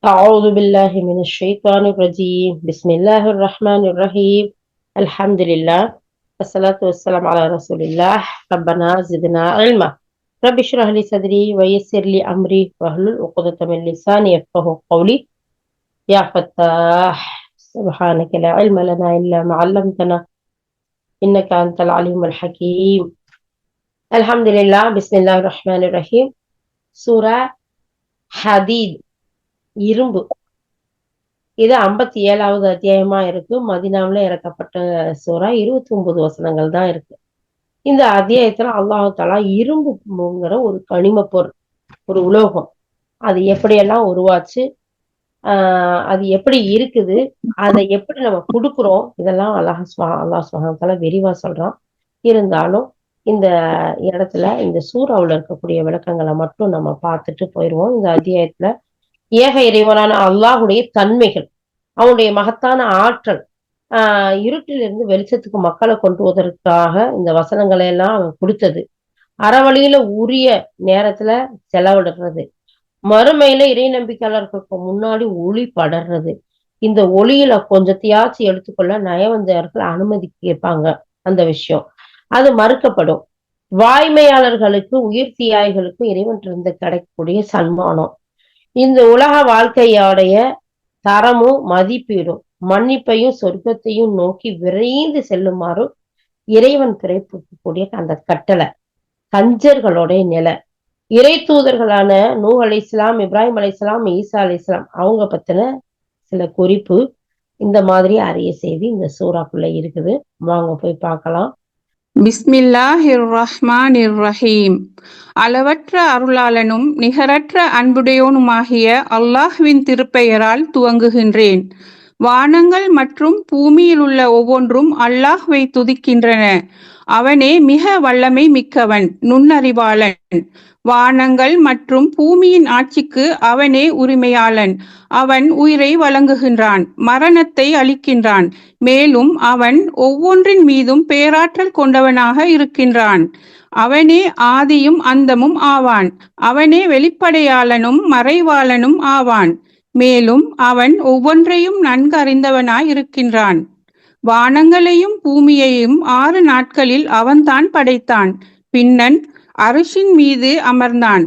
أعوذ بالله من الشيطان الرجيم بسم الله الرحمن الرحيم الحمد لله والصلاة والسلام على رسول الله ربنا زدنا علما رب اشرح لي صدري ويسر لي أمري واحلل عقدة من لساني يفقهوا قولي يا فتاح سبحانك لا علم لنا إلا ما علمتنا إنك أنت العليم الحكيم الحمد لله بسم الله الرحمن الرحيم சூரா ஹதீத் இரும்பு. இது 57வது அத்தியாயமா இருக்கு. மதீனாவுல இறக்கப்பட்ட சூரா 29 வசனங்கள் தான் இருக்கு. இந்த அத்தியாயத்துல அல்லாஹ் தஆலா இரும்புங்கிற ஒரு கனிம பொருள், ஒரு உலோகம், அது எப்படியெல்லாம் உருவாச்சு, அது எப்படி இருக்குது, அதை எப்படி நம்ம கொடுக்குறோம், இதெல்லாம் அல்லாஹ் சுப்ஹானஹு வ தஆலா விரிவா சொல்றான். இருந்தாலும் இந்த இடத்துல இந்த சூறாவுல இருக்கக்கூடிய விளக்கங்களை மட்டும் நம்ம பார்த்துட்டு போயிடுவோம். இந்த அத்தியாயத்துல ஏக இறைவனான அல்லாஹுடைய தன்மைகள், அவனுடைய மகத்தான ஆற்றல், இருட்டிலிருந்து வெளிச்சத்துக்கு மக்களை கொண்டு வருவதற்காக இந்த வசனங்களை எல்லாம் அவன் கொடுத்தது, அறவழியில உரிய நேரத்துல செலவிடுறது, மறுமையில இறை நம்பிக்கையாளர்களுக்கு முன்னாடி ஒளி படர்றது, இந்த ஒளியில கொஞ்சத்தையாச்சும் எடுத்துக்கொள்ள நயவஞ்சகர்கள் அனுமதி கேட்பாங்க, அந்த விஷயம் அது மறுக்கப்படும். வாய்மையாளர்களுக்கு, உயிர் தியாகிகளுக்கு இறைவன் இருந்து கிடைக்கக்கூடிய சன்மானம், இந்த உலக வாழ்க்கையோடைய தரமும் மதிப்பீடும், மன்னிப்பையும் சொர்க்கத்தையும் நோக்கி விரைந்து செல்லுமாறு இறைவன் பிறப்பிக்கக்கூடிய அந்த கட்டளை, கஞ்சர்களுடைய நிலை, இறை தூதர்களான நூஹ் அலைஹிஸ்ஸலாம், இப்ராஹிம் அலைஹிஸ்ஸலாம், ஈசா அலைஹிஸ்ஸலாம் அவங்க பத்தின சில குறிப்பு, இந்த மாதிரி அரிய செய்தி இந்த சூறாக்குள்ள இருக்குது. வாங்க போய் பார்க்கலாம். பிஸ்மில்லாஹிர் ரஹ்மானிர் ரஹீம். அளவற்ற அருளாளனும் நிகரற்ற அன்புடையோனுமாகிய அல்லாஹ்வின் திருப்பெயரால் துவங்குகின்றேன். வானங்கள் மற்றும் பூமியில் உள்ள ஒவ்வொன்றும் அல்லாஹ்வை துதிக்கின்றன. அவனே மிக வல்லமை மிக்கவன், நுண்ணறிவாளன். வானங்கள் மற்றும் பூமியின் ஆட்சிக்கு அவனே உரிமையாளன். அவன் உயிரை வழங்குகின்றான், மரணத்தை அளிக்கின்றான். மேலும் அவன் ஒவ்வொன்றின் மீதும் பேராற்றல் கொண்டவனாக இருக்கின்றான். அவனே ஆதியும் அந்தமும் ஆவான். அவனே வெளிப்படையாளனும் மறைவாளனும் ஆவான். மேலும் அவன் ஒவ்வொன்றையும் நன்கு அறிந்தவனாய் இருக்கின்றான். வானங்களையும் பூமியையும் 6 நாட்களில் அவன்தான் படைத்தான். பின்னன் அரிசின் மீது அமர்ந்தான்.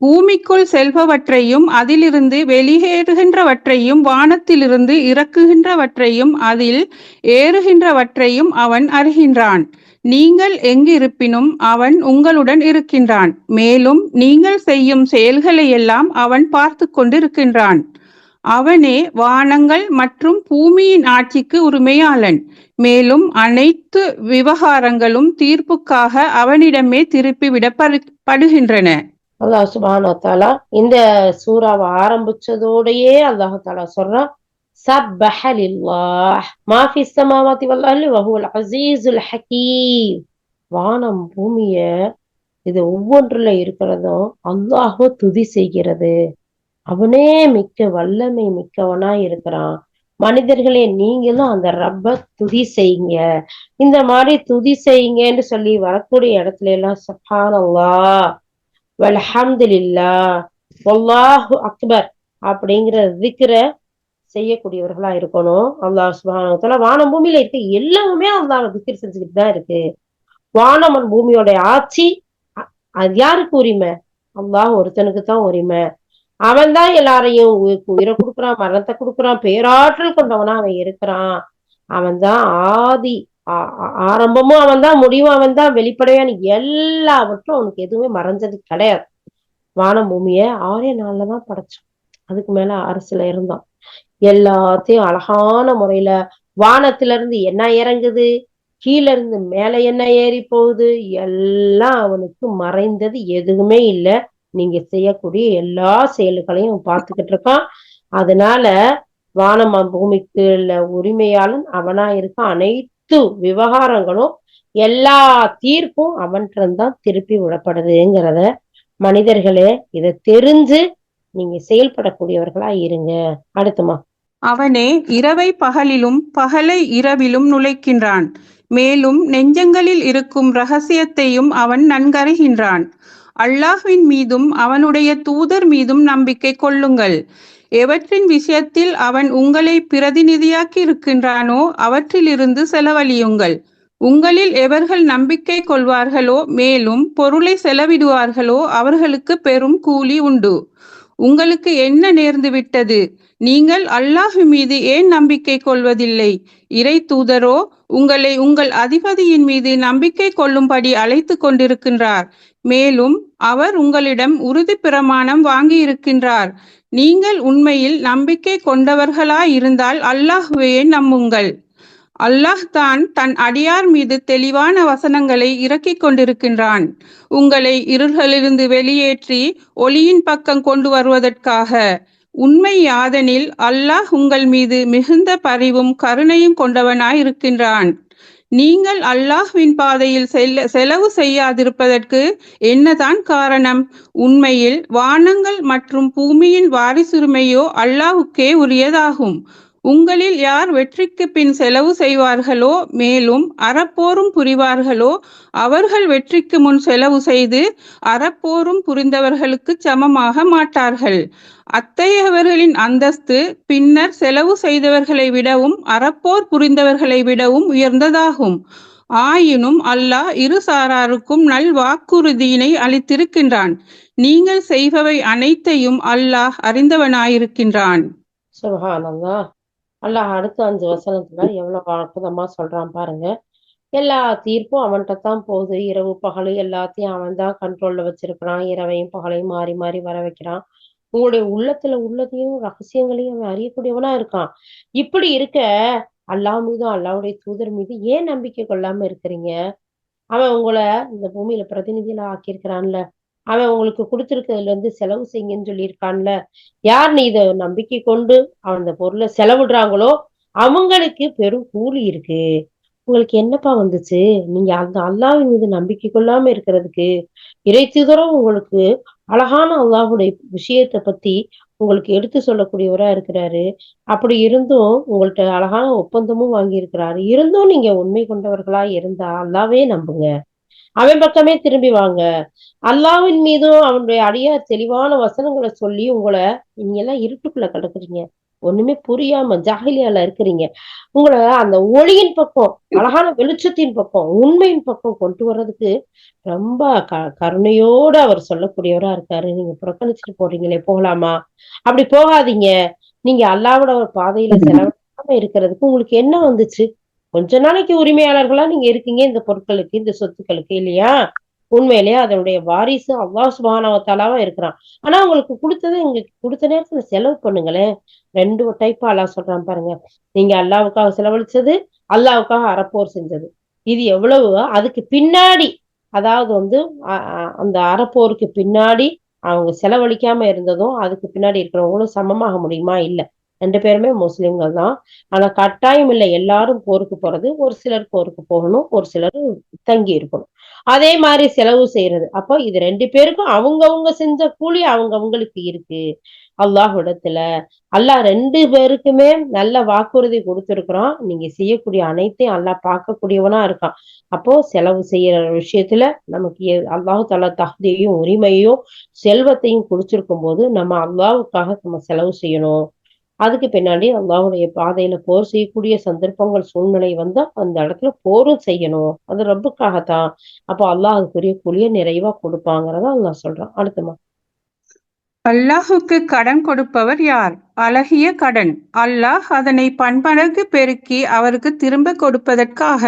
பூமிக்குள் செல்பவற்றையும் அதிலிருந்து வெளியேறுகின்றவற்றையும் வானத்திலிருந்து இறக்குகின்றவற்றையும் அதில் ஏறுகின்றவற்றையும் அவன் அறிகின்றான். நீங்கள் எங்கிருப்பினும் அவன் உங்களுடன் இருக்கின்றான். மேலும் நீங்கள் செய்யும் செயல்களையெல்லாம் அவன் பார்த்து கொண்டிருக்கின்றான். அவனே வானங்கள் மற்றும் பூமியின் ஆட்சிக்கு உரிமையாளன். மேலும் அனைத்து விவகாரங்களும் தீர்ப்புக்காக அவனிடமே திருப்பி விடப்படுகின்றன. அல்லாஹ் சுப்ஹானஹு வ தஆலா இந்த சூறாவை ஆரம்பிச்சதோடயே அல்லாஹ் தஆலா சொல்றான், சப்பஹ லில்லாஹ் மா ஃபிஸ் ஸமாவாதி வல் அர்தி வ ஹுவல் அஸீஸுல் ஹகீம். வானம் பூமிய இது ஒவ்வொன்றுல இருக்கிறதும் அல்லாஹ்வை துதி செய்கிறது. அவனே மிக்க வல்லமை மிக்கவனா இருக்கிறான். மனிதர்களே, நீங்களும் அந்த ரப்ப துதி செய்யுங்க. இந்த மாதிரி துதி செய்யுங்கன்னு சொல்லி வரக்கூடிய இடத்துல எல்லாம் சுப்ஹானல்லாஹ் வல்ஹம்துலில்லாஹ் வல்லாஹு அக்பர் அப்படிங்கிற திக்ர செய்யக்கூடியவர்களா இருக்கணும். அல்லாஹ் சுப்ஹானஹு வ தஆலா வானம் பூமியில இருக்க எல்லாமே அல்லாஹ் திக்ர் செஞ்சுக்கிட்டு தான் இருக்கு. வானம் பூமியோட ஆட்சி அது யாருக்கு உரிமை? அல்லாஹ் ஒருத்தனுக்கு தான் உரிமை. அவன் தான் எல்லாரையும் உயிரை கொடுக்குறான், மரணத்தை கொடுக்குறான், பேராற்றல் கொண்டவனா அவன் இருக்கிறான். அவன் தான் ஆதி, ஆரம்பமும் அவன் தான், முடிவும் அவன் தான், வெளிப்படையான எல்லாவற்றும் அவனுக்கு எதுவுமே மறைஞ்சது கிடையாது. வானம் பூமிய 6 நாள்ல தான் படைச்சான். அதுக்கு மேல அரசுல இருந்தான். எல்லாத்தையும் அழகான முறையில வானத்துல இருந்து என்ன இறங்குது, கீழே இருந்து மேல என்ன ஏறி போகுது, எல்லாம் அவனுக்கு மறைந்தது எதுவுமே இல்லை. நீங்க செய்யக்கூடிய எல்லா செயல்களையும் பார்த்துக்கிட்டு இருக்கான். அதனால வானம் பூமிக்கு உரிமையாளன் அவனா இருக்கான். அனைத்து விவகாரங்களும் எல்லா தீர்ப்பும் அவன்கிட்டதான் திருப்பி விடப்படுதுங்கிறத மனிதர்களே இதை தெரிஞ்சு நீங்க செயல்படக்கூடியவர்களா இருங்க. அடுத்துமா, அவனே இரவை பகலிலும் பகலை இரவிலும் நுழைக்கின்றான். மேலும் நெஞ்சங்களில் இருக்கும் இரகசியத்தையும் அவன் நன்கறிகின்றான். அல்லாஹ்வின் மீதும் அவனுடைய தூதர் மீதும் நம்பிக்கை கொள்ளுங்கள். எவற்றின் விஷயத்தில் அவன் உங்களை பிரதிநிதியாக்கி இருக்கின்றானோ அவற்றிலிருந்து செலவழியுங்கள். உங்களில் எவர்கள் நம்பிக்கை கொள்வார்களோ மேலும் பொருளை செலவிடுவார்களோ அவர்களுக்கு பெரும் கூலி உண்டு. உங்களுக்கு என்ன நேர்ந்து விட்டது? நீங்கள் அல்லாஹ் மீது ஏன் நம்பிக்கை கொள்வதில்லை? இறை தூதரோ உங்களை உங்கள் அதிபதியின் மீது நம்பிக்கை கொள்ளும்படி அழைத்து கொண்டிருக்கின்றார். மேலும் அவர் உங்களிடம் உறுதி பிரமாணம் வாங்கியிருக்கின்றார். நீங்கள் உண்மையில் நம்பிக்கை கொண்டவர்களாயிருந்தால் அல்லாஹ்வையே நம்புங்கள். அல்லாஹ் தான் தன் அடியார் மீது தெளிவான வசனங்களை இறக்கிக் கொண்டிருக்கின்றான், உங்களை இருள்களிலிருந்து வெளியேற்றி ஒளியின் பக்கம் கொண்டு வருவதற்காக. உண்மை யாதெனில் அல்லாஹ் உங்கள் மீது மிகுந்த பரிவும் கருணையும் கொண்டவனாயிருக்கின்றான். நீங்கள் அல்லாஹ்வின் பாதையில் செலவு செய்யாதிருப்பதற்கு என்னதான் காரணம்? உண்மையில் வானங்கள் மற்றும் பூமியின் வாரிசுரிமையோ அல்லாஹ்வுக்கே உரியதாகும். உங்களில் யார் வெற்றிக்கு பின் செலவு செய்வார்களோ மேலும் அறப்போரும் புரிவார்களோ அவர்கள் வெற்றிக்கு முன் செலவு செய்து அறப்போரும் புரிந்தவர்களுக்கு சமமாக மாட்டார்கள். அத்தகையவர்களின் அந்தஸ்து பின்னர் செலவு செய்தவர்களை விடவும் அறப்போர் புரிந்தவர்களை விடவும் உயர்ந்ததாகும். ஆயினும் அல்லாஹ் இரு சாராருக்கும் நல் வாக்குறுதியினை அளித்திருக்கின்றான். நீங்கள் செய்பவை அனைத்தையும் அல்லாஹ் அறிந்தவனாயிருக்கின்றான். சுப்ஹானல்லாஹ். அல்லாஹ் அடுத்த 5 வசனத்துல எவ்வளவு அற்புதமா சொல்றான் பாருங்க. எல்லா தீர்ப்பும் அவன்கிட்ட தான் போகுது. இரவு பகல் எல்லாத்தையும் அவன் தான் கண்ட்ரோல்ல வச்சிருக்கிறான். இரவையும் பகலையும் மாறி மாறி வர வைக்கிறான். உங்களுடைய உள்ளத்துல உள்ளதையும் ரகசியங்களையும் அவன் அறியக்கூடியவனா இருக்கான். இப்படி இருக்க அல்லாஹ் மீதும் அல்லாஹ்வுடைய தூதர் மீது ஏன் நம்பிக்கை கொள்ளாம இருக்கிறீங்க? அவன் உங்களை இந்த பூமியில பிரதிநிதியில ஆக்கியிருக்கிறான்ல, அவன் உங்களுக்கு கொடுத்திருக்கிறதுல இருந்து செலவு செய்யுங்கன்னு சொல்லியிருக்கான்ல. யார் நீ இத நம்பிக்கை கொண்டு அவன் அந்த பொருளை செலவிடுறாங்களோ அவங்களுக்கு பெரும் கூலி இருக்கு. உங்களுக்கு என்னப்பா வந்துச்சு? நீங்க அந்த அல்லாஹ்வின் மீது நம்பிக்கை கொள்ளாம இருக்கிறதுக்கு. இறை தூதரும் உங்களுக்கு அழகான அல்லாஹ்வுடைய விஷயத்தை பத்தி உங்களுக்கு எடுத்து சொல்லக்கூடியவரா இருக்கிறாரு. அப்படி இருந்தும் உங்கள்ட்ட அழகான ஒப்பந்தமும் வாங்கி இருக்கிறாரு. இருந்தும் நீங்க உண்மை கொண்டவர்களா இருந்தா அல்லாஹ்வே நம்புங்க. அவன் பக்கமே திரும்பி வாங்க. அல்லாஹ்வின் மீதும் அவனுடைய அடியார் தெளிவான வசனங்களை சொல்லி நீங்க எல்லாம் இருட்டுக்குள்ள கிடக்குறீங்க. ஒண்ணுமே புரியாம ஜாஹிலியால இருக்கிறீங்க. உங்களை அந்த ஒளியின் பக்கம், அழகான வெளிச்சத்தின் பக்கம், உண்மையின் பக்கம் கொண்டு வர்றதுக்கு ரொம்ப கருணையோட அவர் சொல்லக்கூடியவரா இருக்காரு. நீங்க புறக்கணிச்சுட்டு போறீங்களே, போகலாமா? அப்படி போகாதீங்க. நீங்க அல்லாஹ்வோட ஒரு பாதையில செலவிடாம இருக்கிறதுக்கு உங்களுக்கு என்ன வந்துச்சு? கொஞ்ச நாளைக்கு உரிமையாளர்களா நீங்க இருக்கீங்க இந்த பொருட்களுக்கு, இந்த சொத்துக்களுக்கு, இல்லையா? உண்மையிலேயே அதனுடைய வாரிசு அல்லாஹ் சுப்ஹானஹு வ தஆலாவா இருக்கிறான். ஆனா உங்களுக்கு உங்களுக்கு கொடுத்த நேரத்துல செலவு பண்ணுங்களேன். 2 டைப்பா அல்லாஹ் சொல்றான் பாருங்க. நீங்க அல்லாஹ்வுக்காக செலவழிச்சது, அல்லாஹ்வுக்காக அறப்போர் செஞ்சது. இது எவ்வளவு அதுக்கு பின்னாடி, அதாவது அந்த அறப்போருக்கு பின்னாடி அவங்க செலவழிக்காம இருந்ததும் அதுக்கு பின்னாடி இருக்கிறவங்களும் சமமாக முடியுமா? இல்ல. 2 பேருமே முஸ்லிம்கள் தான். ஆனா கட்டாயம் இல்ல எல்லாரும் போருக்கு போறது. ஒரு சிலர் போருக்கு போகணும், ஒரு சிலர் தங்கி இருக்கணும். அதே மாதிரி செலவு செய்யறது. அப்போ இது 2 பேருக்கும் அவங்கவங்க செஞ்ச கூலி அவங்கவங்களுக்கு இருக்கு அல்லாஹ்விடத்துல. அல்லாஹ் 2 பேருக்குமே நல்ல வாக்குறுதி கொடுத்திருக்கிறான். நீங்க செய்யக்கூடிய அனைத்தையும் அல்லாஹ் பார்க்கக்கூடியவனா இருக்கான். அப்போ செலவு செய்யற விஷயத்துல நமக்கு அல்லாஹ் தஆலா தகுதியையும் உரிமையையும் செல்வத்தையும் குடிச்சிருக்கும் போது நம்ம அல்லாஹ்வுக்காக நம்ம செலவு செய்யணும். அதுக்கு பின்னாடி அல்லாஹ்வுடைய பாதையில போர் செய்யக்கூடிய சந்தர்ப்பங்கள் சூழ்நிலை வந்தா அந்த இடத்துல போரும் செய்யணும். அது ரப்புக்காகத்தான். அப்போ அல்லாஹ் அதுக்குரிய கூலிய நிறைவா கொடுப்பாங்கிறத அல்லாஹ் சொல்றான். அடுத்தமா அல்லாஹுக்கு கடன் கொடுப்பவர் யார்? அழகிய கடன். அல்லாஹ் அதனை பன்மடங்கு பெருக்கி அவருக்கு திரும்ப கொடுப்பதற்காக.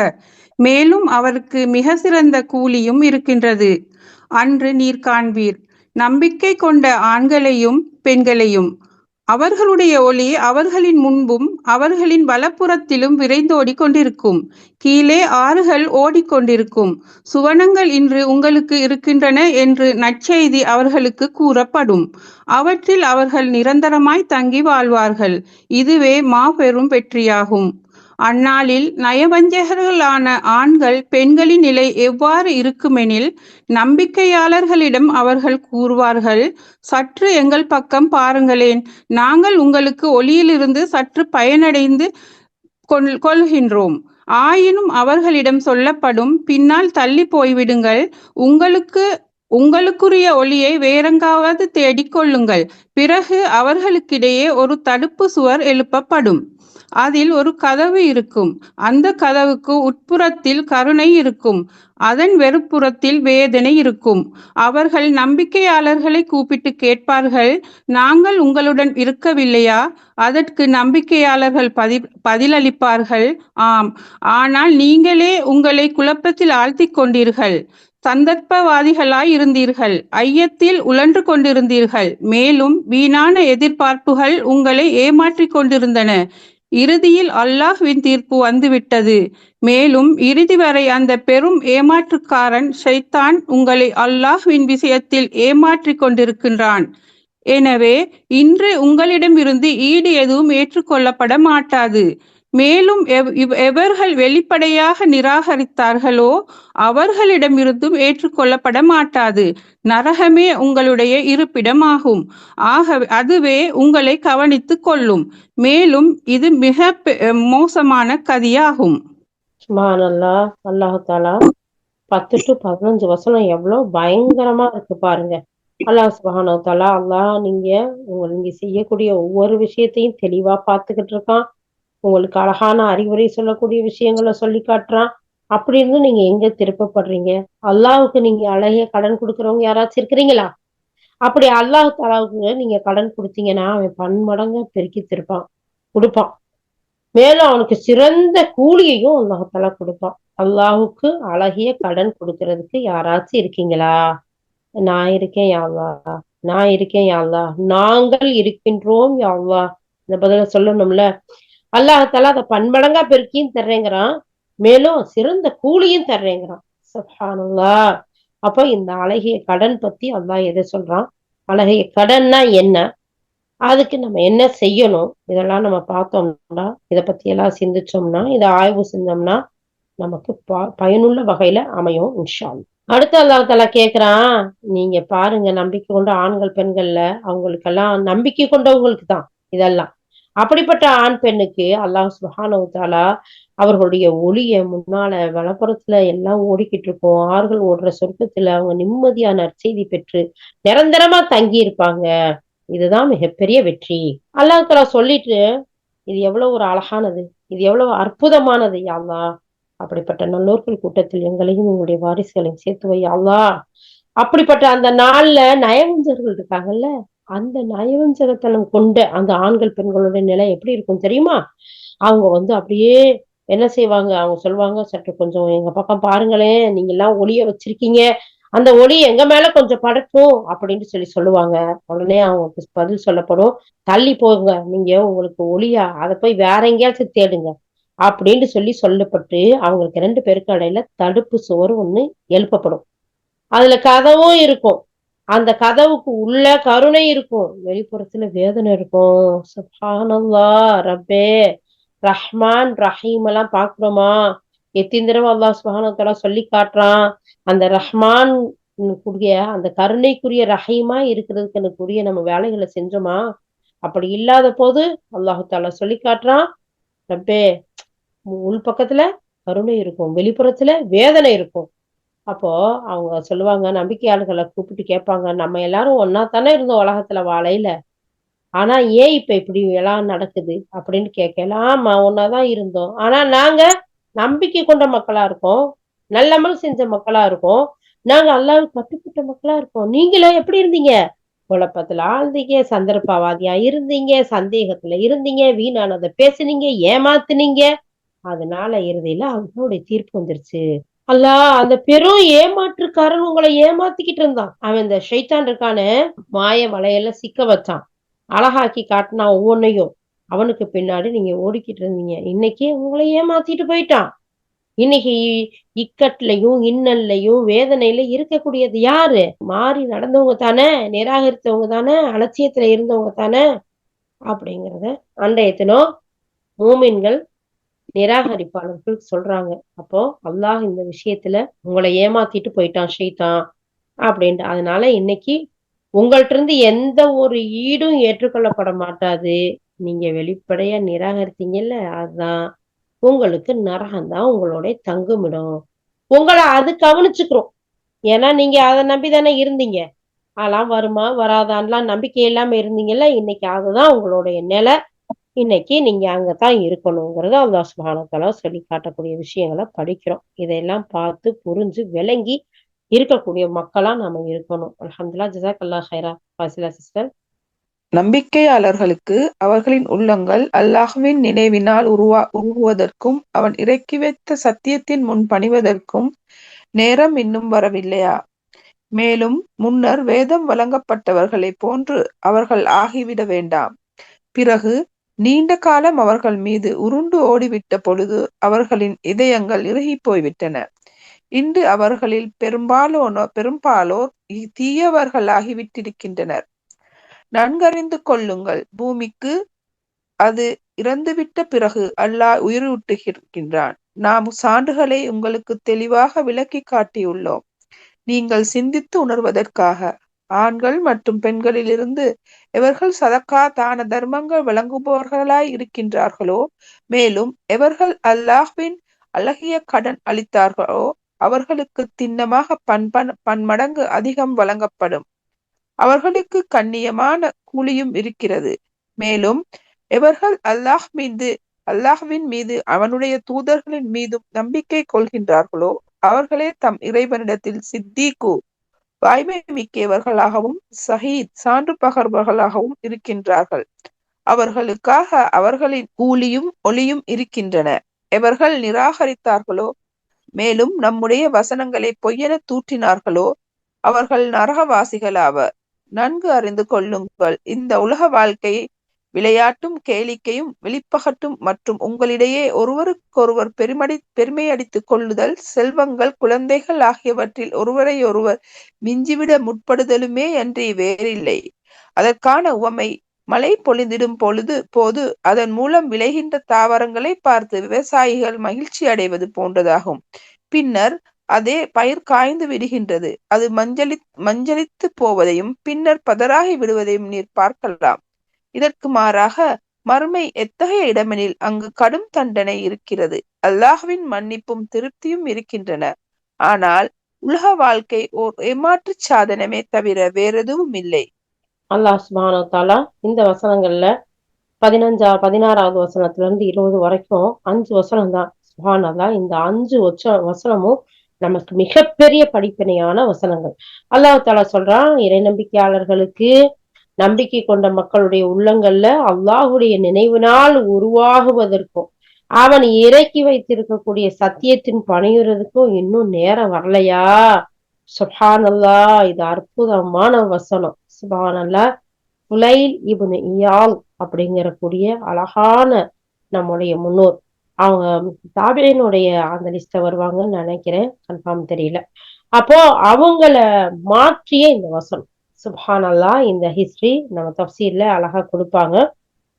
மேலும் அவருக்கு மிக சிறந்த கூலியும் இருக்கின்றது. அன்று நீர் காண்பீர் நம்பிக்கை கொண்ட ஆண்களையும் பெண்களையும். அவர்களுடைய ஒளி அவர்களின் முன்பும் அவர்களின் வலப்புறத்திலும் விரைந்தோடி கொண்டிருக்கும். கீழே ஆறுகள் ஓடிக்கொண்டிருக்கும். சுவனங்கள் இன்று உங்களுக்கு இருக்கின்றன என்று நற்செய்தி அவர்களுக்கு கூறப்படும். அவற்றில் அவர்கள் நிரந்தரமாய் தங்கி வாழ்வார்கள். இதுவே மாபெரும் வெற்றியாகும். அந்நாளில் நயவஞ்சகர்களான ஆண்கள் பெண்களின் நிலை எவ்வாறு இருக்குமெனில், நம்பிக்கையாளர்களிடம் அவர்கள் கூறுவார்கள், சற்று எங்கள் பக்கம் பாருங்களேன், நாங்கள் உங்களுக்கு ஒளியிலிருந்து சற்று பயனடைந்து கொள்கின்றோம். ஆயினும் அவர்களிடம் சொல்லப்படும், பின்னால் தள்ளி போய்விடுங்கள், உங்களுக்கு உங்களுக்குரிய ஒளியை வேறெங்காவது தேடிக் கொள்ளுங்கள். பிறகு அவர்களுக்கிடையே ஒரு தடுப்பு சுவர் எழுப்பப்படும். அதில் ஒரு கதவு இருக்கும். அந்த கதவுக்கு உட்புறத்தில் கருணை இருக்கும். அதன் வெறுப்புறத்தில் வேதனை இருக்கும். அவர்கள் நம்பிக்கையாளர்களை கூப்பிட்டு கேட்பார்கள், நாங்கள் உங்களுடன் இருக்கவில்லையா? அதற்கு நம்பிக்கையாளர்கள் பதிலளிப்பார்கள், ஆம், ஆனால் நீங்களே உங்களை குழப்பத்தில் ஆழ்த்திக் கொண்டீர்கள். சந்தர்ப்பவாதிகளாய் இருந்தீர்கள். ஐயத்தில் உழன்று கொண்டிருந்தீர்கள். மேலும் வீணான எதிர்பார்ப்புகள் உங்களை ஏமாற்றிக் கொண்டிருந்தன. இறுதியில் அல்லாஹ்வின் தீர்ப்பு வந்துவிட்டது. மேலும் இறுதி வரை அந்த பெரும் ஏமாற்றுக்காரன் ஷைத்தான் உங்களை அல்லாஹ்வின் விஷயத்தில் ஏமாற்றிக் கொண்டிருக்கின்றான். எனவே இன்று உங்களிடமிருந்து ஈடு எதுவும் ஏற்றுக்கொள்ளப்பட மாட்டாது. மேலும் எவர்கள் வெளிப்படையாக நிராகரித்தார்களோ அவர்களிடமிருந்தும் ஏற்றுக்கொள்ளப்பட மாட்டாது. நரகமே உங்களுடைய இருப்பிடமாகும். ஆகவே அதுவே உங்களை கவனித்துக் கொள்ளும். மேலும் இது மிக மோசமான கதியாகும். சுப்ஹானல்லாஹ். அல்லாஹு தாலா 10 to 15 வசனம் எவ்வளவு பயங்கரமா இருக்கு பாருங்க. அல்லாஹ் சுப்ஹானஹு தஆலா நீங்க செய்யக்கூடிய ஒவ்வொரு விஷயத்தையும் தெளிவா பார்த்துக்கிட்டு இருக்கான். உங்களுக்கு அழகான அறிவுரை சொல்லக்கூடிய விஷயங்களை சொல்லி காட்டுறான். அப்படி இருந்து நீங்க எங்க திருப்பப்படுறீங்க? அல்லாஹ்வுக்கு நீங்க அழகிய கடன் கொடுக்கறவங்க யாராச்சும் இருக்கிறீங்களா? அப்படி அல்லாஹ் தஆலாவுக்கு நீங்க கடன் கொடுத்தீங்கன்னா அவன் பன்மடங்கா பெருக்கி கொடுப்பான். மேலும் அவனுக்கு சிறந்த கூலியையும் அல்லாஹ் தஆலா கொடுப்பான். அல்லாஹ்வுக்கு அழகிய கடன் கொடுக்கறதுக்கு யாராச்சும் இருக்கீங்களா? நான் இருக்கேன் யா அல்லாஹ். நான் இருக்கேன் யா அல்லாஹ். நாங்கள் இருக்கின்றோம் யா அல்லாஹ். இந்த பதில சொல்லணும்ல. அல்லாஹ் தஆலா அத பன்மடங்கா பெருக்கியும் தர்றேங்கிறான். மேலும் சிறந்த கூலியும் தர்றேங்கிறான். சுப்ஹானல்லாஹ். அப்ப இந்த அழகிய கடன் பத்தி அல்லாஹ் எதை சொல்றான்? அழகிய கடன்னா என்ன? அதுக்கு நம்ம என்ன செய்யணும்? இதெல்லாம் நம்ம பார்த்தோம்னா, இத பத்தி எல்லாம் சிந்திச்சோம்னா, இத ஆய்வு செஞ்சோம்னா, நமக்கு பயனுள்ள வகையில அமையும் இன்ஷா அல்லாஹ். அடுத்து அல்லாஹ் தஆலா கேக்குறான், நீங்க பாருங்க நம்பிக்கை கொண்ட ஆண்கள், பெண்கள்ல அவங்களுக்கெல்லாம் நம்பிக்கை கொண்டவங்களுக்கு தான் இதெல்லாம். அப்படிப்பட்ட ஆண் பெண்ணுக்கு அல்லாஹ் சுப்ஹானஹு தஆலா அவர்களுடைய ஒளிய முன்னால வலப்புறத்துல எல்லாம் ஓடிக்கிட்டு இருக்கும். ஆறுகள் ஓடுற சொர்க்கத்துல அவங்க நிம்மதியான நற்செய்தி பெற்று நிரந்தரமா தங்கி இருப்பாங்க. இதுதான் மிகப்பெரிய வெற்றி. அல்லாஹ் தஆலா சொல்லிட்டு, இது எவ்வளவு ஒரு அழகானது, இது எவ்வளவு அற்புதமானது யா அல்லாஹ். அப்படிப்பட்ட நல்லோர்கள் கூட்டத்தில் எங்களையும் உங்களுடைய வாரிசுகளையும் சேர்த்து வை யா அல்லாஹ். அப்படிப்பட்ட அந்த நாள்ல நயவஞ்சகர்கள் இருக்காங்கல்ல, அந்த நயவஞ்சகத்தனம் கொண்ட அந்த ஆண்கள் பெண்களுடைய நிலை எப்படி இருக்கும் தெரியுமா? அவங்க அப்படியே என்ன செய்வாங்க? அவங்க சொல்லுவாங்க, சற்று கொஞ்சம் எங்க பக்கம் பாருங்களேன், நீங்க எல்லாம் ஒளிய வச்சிருக்கீங்க, அந்த ஒளி எங்க மேல கொஞ்சம் படட்டும் அப்படின்னு சொல்லுவாங்க. உடனே அவங்களுக்கு பதில் சொல்லப்படும், தள்ளி போங்க, நீங்க உங்களுக்கு ஒளியா அதை போய் வேற எங்கேயாச்சும் தேடுங்க அப்படின்னு சொல்லப்பட்டு அவங்களுக்கு 2 பேருக்கு இடையில தடுப்பு சுவர் ஒண்ணு எழுப்பப்படும். அதுல கதவும் இருக்கும். அந்த கதவுக்கு உள்ள கருணை இருக்கும். வெளிப்புறத்துல வேதனை இருக்கும். சுப்ஹானல்லாஹ். ரப்பே ரஹ்மான் ரஹீம் எல்லாம் பாக்குறோமா? எத்தனை தடவை அல்லாஹ் சுப்ஹானஹு வ தஆலா சொல்லி காட்டுறான். அந்த ரஹ்மான் கூடிய அந்த கருணைக்குரிய ரஹீமா இருக்கிறதுக்குரிய நம்ம வேலைகளை செஞ்சோமா? அப்படி இல்லாத போது அல்லாஹு தஆலா சொல்லி காட்டுறான், ரப்பே உள் பக்கத்துல கருணை இருக்கும், வெளிப்புறத்துல வேதனை இருக்கும். அப்போ அவங்க சொல்லுவாங்க, நம்பிக்கையாளர்களை கூப்பிட்டு கேட்பாங்க, நம்ம எல்லாரும் ஒன்னா தானே இருந்தோம் உலகத்துல வாழையில, ஆனா ஏன் இப்ப இப்படி எல்லாம் நடக்குது அப்படின்னு கேட்கலாம். ஆமா, ஒன்னாதான் இருந்தோம், ஆனா நாங்க நம்பிக்கை கொண்ட மக்களா இருக்கோம், நல்லமல் செஞ்ச மக்களா இருக்கோம், நாங்க அல்லாஹ்வுக்கு கட்டுப்பட்ட மக்களா இருக்கோம். நீங்களும் எப்படி இருந்தீங்க? குழப்பத்துல ஆழ்ந்தீங்க, சந்தர்ப்பவாதியா இருந்தீங்க, சந்தேகத்துல இருந்தீங்க, வீணானதை பேசுனீங்க, ஏமாத்துனீங்க. அதனால இறுதியில அவங்களுடைய தீர்ப்பு வந்துருச்சு. அல்லாஹ் அந்த பெரும் ஏமாற்றுக்காரன் உங்களை ஏமாத்திக்கிட்டு இருந்தான். அவன் இந்த ஷைத்தான் இருக்கானே, மாய வலையில சிக்க வச்சான், அழகாக்கி காட்டினான் ஒவ்வொன்னையும். அவனுக்கு பின்னாடி நீங்க ஓடிக்கிட்டு இருந்தீங்க. இன்னைக்கு உங்களை ஏமாத்திட்டு போயிட்டான். இன்னைக்கு இக்கட்லையும் இன்னல்லையும் வேதனையில இருக்கக்கூடியது யாரு? மாறி நடந்தவங்க தானே, நிராகரித்தவங்க தானே, அலட்சியத்துல இருந்தவங்க தானே அப்படிங்கிறத அன்றைய தினம் மூமின்கள் நிராகரிப்பாளர்கள் சொல்றாங்க. அப்போ அல்லாஹ் இந்த விஷயத்துல உங்களை ஏமாத்திட்டு போயிட்டான் ஷைத்தான் அப்படின்ட்டு. அதனால இன்னைக்கு உங்கள்ட்ட இருந்து எந்த ஒரு ஈடும் ஏற்றுக்கொள்ளப்பட மாட்டாது. நீங்க வெளிப்படையா நிராகரித்தீங்கல்ல, அதுதான் உங்களுக்கு நரகம்தான் உங்களுடைய தங்குமிடம். உங்களை அது கவனிச்சுக்கிறோம். ஏன்னா நீங்க அதை நம்பிதானே இருந்தீங்க. அதெல்லாம் வருமா வராதான்லாம் நம்பிக்கை இல்லாம இருந்தீங்கல்ல, இன்னைக்கு அதுதான் உங்களுடைய நிலை. இன்னைக்கு நீங்க அங்கதான் இருக்கணுங்கிறத அல்லாஹ் சுப்ஹானஹு வ தஆலா சொல்லி காட்டக்கூடிய விஷயங்களை படிக்கிறோம். இதையெல்லாம் பார்த்து புரிஞ்சு விளங்கி இருக்கக்கூடிய மக்களா நாம இருக்கணும். அல்ஹம்துலில்லாஹ். ஜஸாக்கல்லாஹ் ஹைரா. ஃபாசிலா சிஸ்டர். நம்பிக்கையாளர்களுக்கு அவர்களின் உள்ளங்கள் அல்லாஹ்வின் நினைவினால் உருகுவதற்கும் அவன் இறக்கி வைத்த சத்தியத்தின் முன் பணிவதற்கும் நேரம் இன்னும் வரவில்லையா? மேலும் முன்னர் வேதம் வழங்கப்பட்டவர்களைப் போன்று அவர்கள் ஆகிவிட வேண்டாம். பிறகு நீண்ட காலம் அவர்கள் மீது உருண்டு ஓடிவிட்ட பொழுது அவர்களின் இதயங்கள் இறுகிப் போய்விட்டன. இன்று அவர்களில் பெரும்பாலோர் தீயவர்களாகிவிட்டிருக்கின்றனர். நன்கறிந்து கொள்ளுங்கள், பூமிக்கு அது இறந்துவிட்ட பிறகு அல்லாஹ் உயிரூட்டுகின்றான். நாம் சான்றுகளை உங்களுக்கு தெளிவாக விளக்கி காட்டியுள்ளோம், நீங்கள் சிந்தித்து உணர்வதற்காக. ஆண்கள் மற்றும் பெண்களிலிருந்து எவர்கள் சதக்கா தான தர்மங்கள் வழங்குபவர்களாய் இருக்கின்றார்களோ, மேலும் எவர்கள் அல்லாஹ்வின் அழகிய கடன் அளித்தார்களோ அவர்களுக்கு திண்ணமாக பன்மடங்கு அதிகம் வழங்கப்படும். அவர்களுக்கு கண்ணியமான கூலியும் இருக்கிறது. மேலும் எவர்கள் அல்லாஹ்வின் மீது அவனுடைய தூதர்களின் மீதும் நம்பிக்கை கொள்கின்றார்களோ அவர்களே தம் இறைவனிடத்தில் சித்தீக்கு வாய்மை மிக்கவர்களாகவும் ஷஹீத் சான்று பகர்வர்களாகவும் இருக்கின்றார்கள். அவர்களுக்காக அவர்களின் கூலியும் ஒளியும் இருக்கின்றன. எவர்கள் நிராகரித்தார்களோ மேலும் நம்முடைய வசனங்களை பொய்யென தூற்றினார்களோ அவர்கள் நரகவாசிகளாவர். நன்கு அறிந்து கொள்ளுங்கள், இந்த உலக வாழ்க்கை விளையாட்டும் கேளிக்கையும் வெளிப்பகட்டும் மற்றும் உங்களிடையே ஒருவருக்கொருவர் பெருமையடித்துக் கொள்ளுதல், செல்வங்கள், குழந்தைகள் ஆகியவற்றில் ஒருவரையொருவர் மிஞ்சிவிட முற்படுதலுமே அன்றி வேறில்லை. அதற்கான உவமை மழை பொழிந்திடும் போது அதன் மூலம் விளைகின்ற தாவரங்களை பார்த்து விவசாயிகள் மகிழ்ச்சி அடைவது போன்றதாகும். பின்னர் அதே பயிர் காய்ந்து விடுகின்றது. அது மஞ்சளித்து போவதையும் பின்னர் பதறாகி விடுவதையும் நீர் பார்க்கலாம். இதற்கு மாறாக மறுமை எத்தகைய இடமெனில் அங்கு கடும் தண்டனை இருக்கிறது. அல்லாஹ்வின் மன்னிப்பும் திருப்தியும் இருக்கின்றன. ஆனால் உலக வாழ்க்கை ஓர் ஏமாற்று சாதனமே தவிர வேறெதுவும் இல்லை. அல்லாஹ் சுப்ஹானஹு வ தஆலா இந்த வசனங்கள்ல 16வது வசனத்துல இருந்து 20 வரைக்கும் 5 வசனம் தான். சுப்ஹானல்லாஹ். இந்த 5 வசனமும் நமக்கு மிகப்பெரிய படிப்பினையான வசனங்கள். அல்லாஹ் தஆலா சொல்றான், இறை நம்பிக்கையாளர்களுக்கு, நம்பிக்கை கொண்ட மக்களுடைய உள்ளங்கள்ல அல்லாஹுடைய நினைவினால் உருவாகுவதற்கும் அவன் இறக்கி வைத்திருக்கக்கூடிய சத்தியத்தின் பணியுறதுக்கும் இன்னும் நேரம் வரலையா? சுப்ஹானல்லாஹ். இது அற்புதமான வசனம். சுப்ஹானல்லாஹ். ஃபுலைல் இப்னு இயால் அப்படிங்கிற கூடிய அழகான நம்முடைய முன்னோர், அவங்க தாபியினுடைய அந்த லிஸ்ட்ல வருவாங்கன்னு நினைக்கிறேன், கன்ஃபார்ம் தெரியல. அப்போ அவங்கள மாற்றிய இந்த வசனம். சுப்ஹானல்லாஹ். இந்த ஹிஸ்டரி நம்ம தஃப்சீர்ல அழகா கொடுப்பாங்க,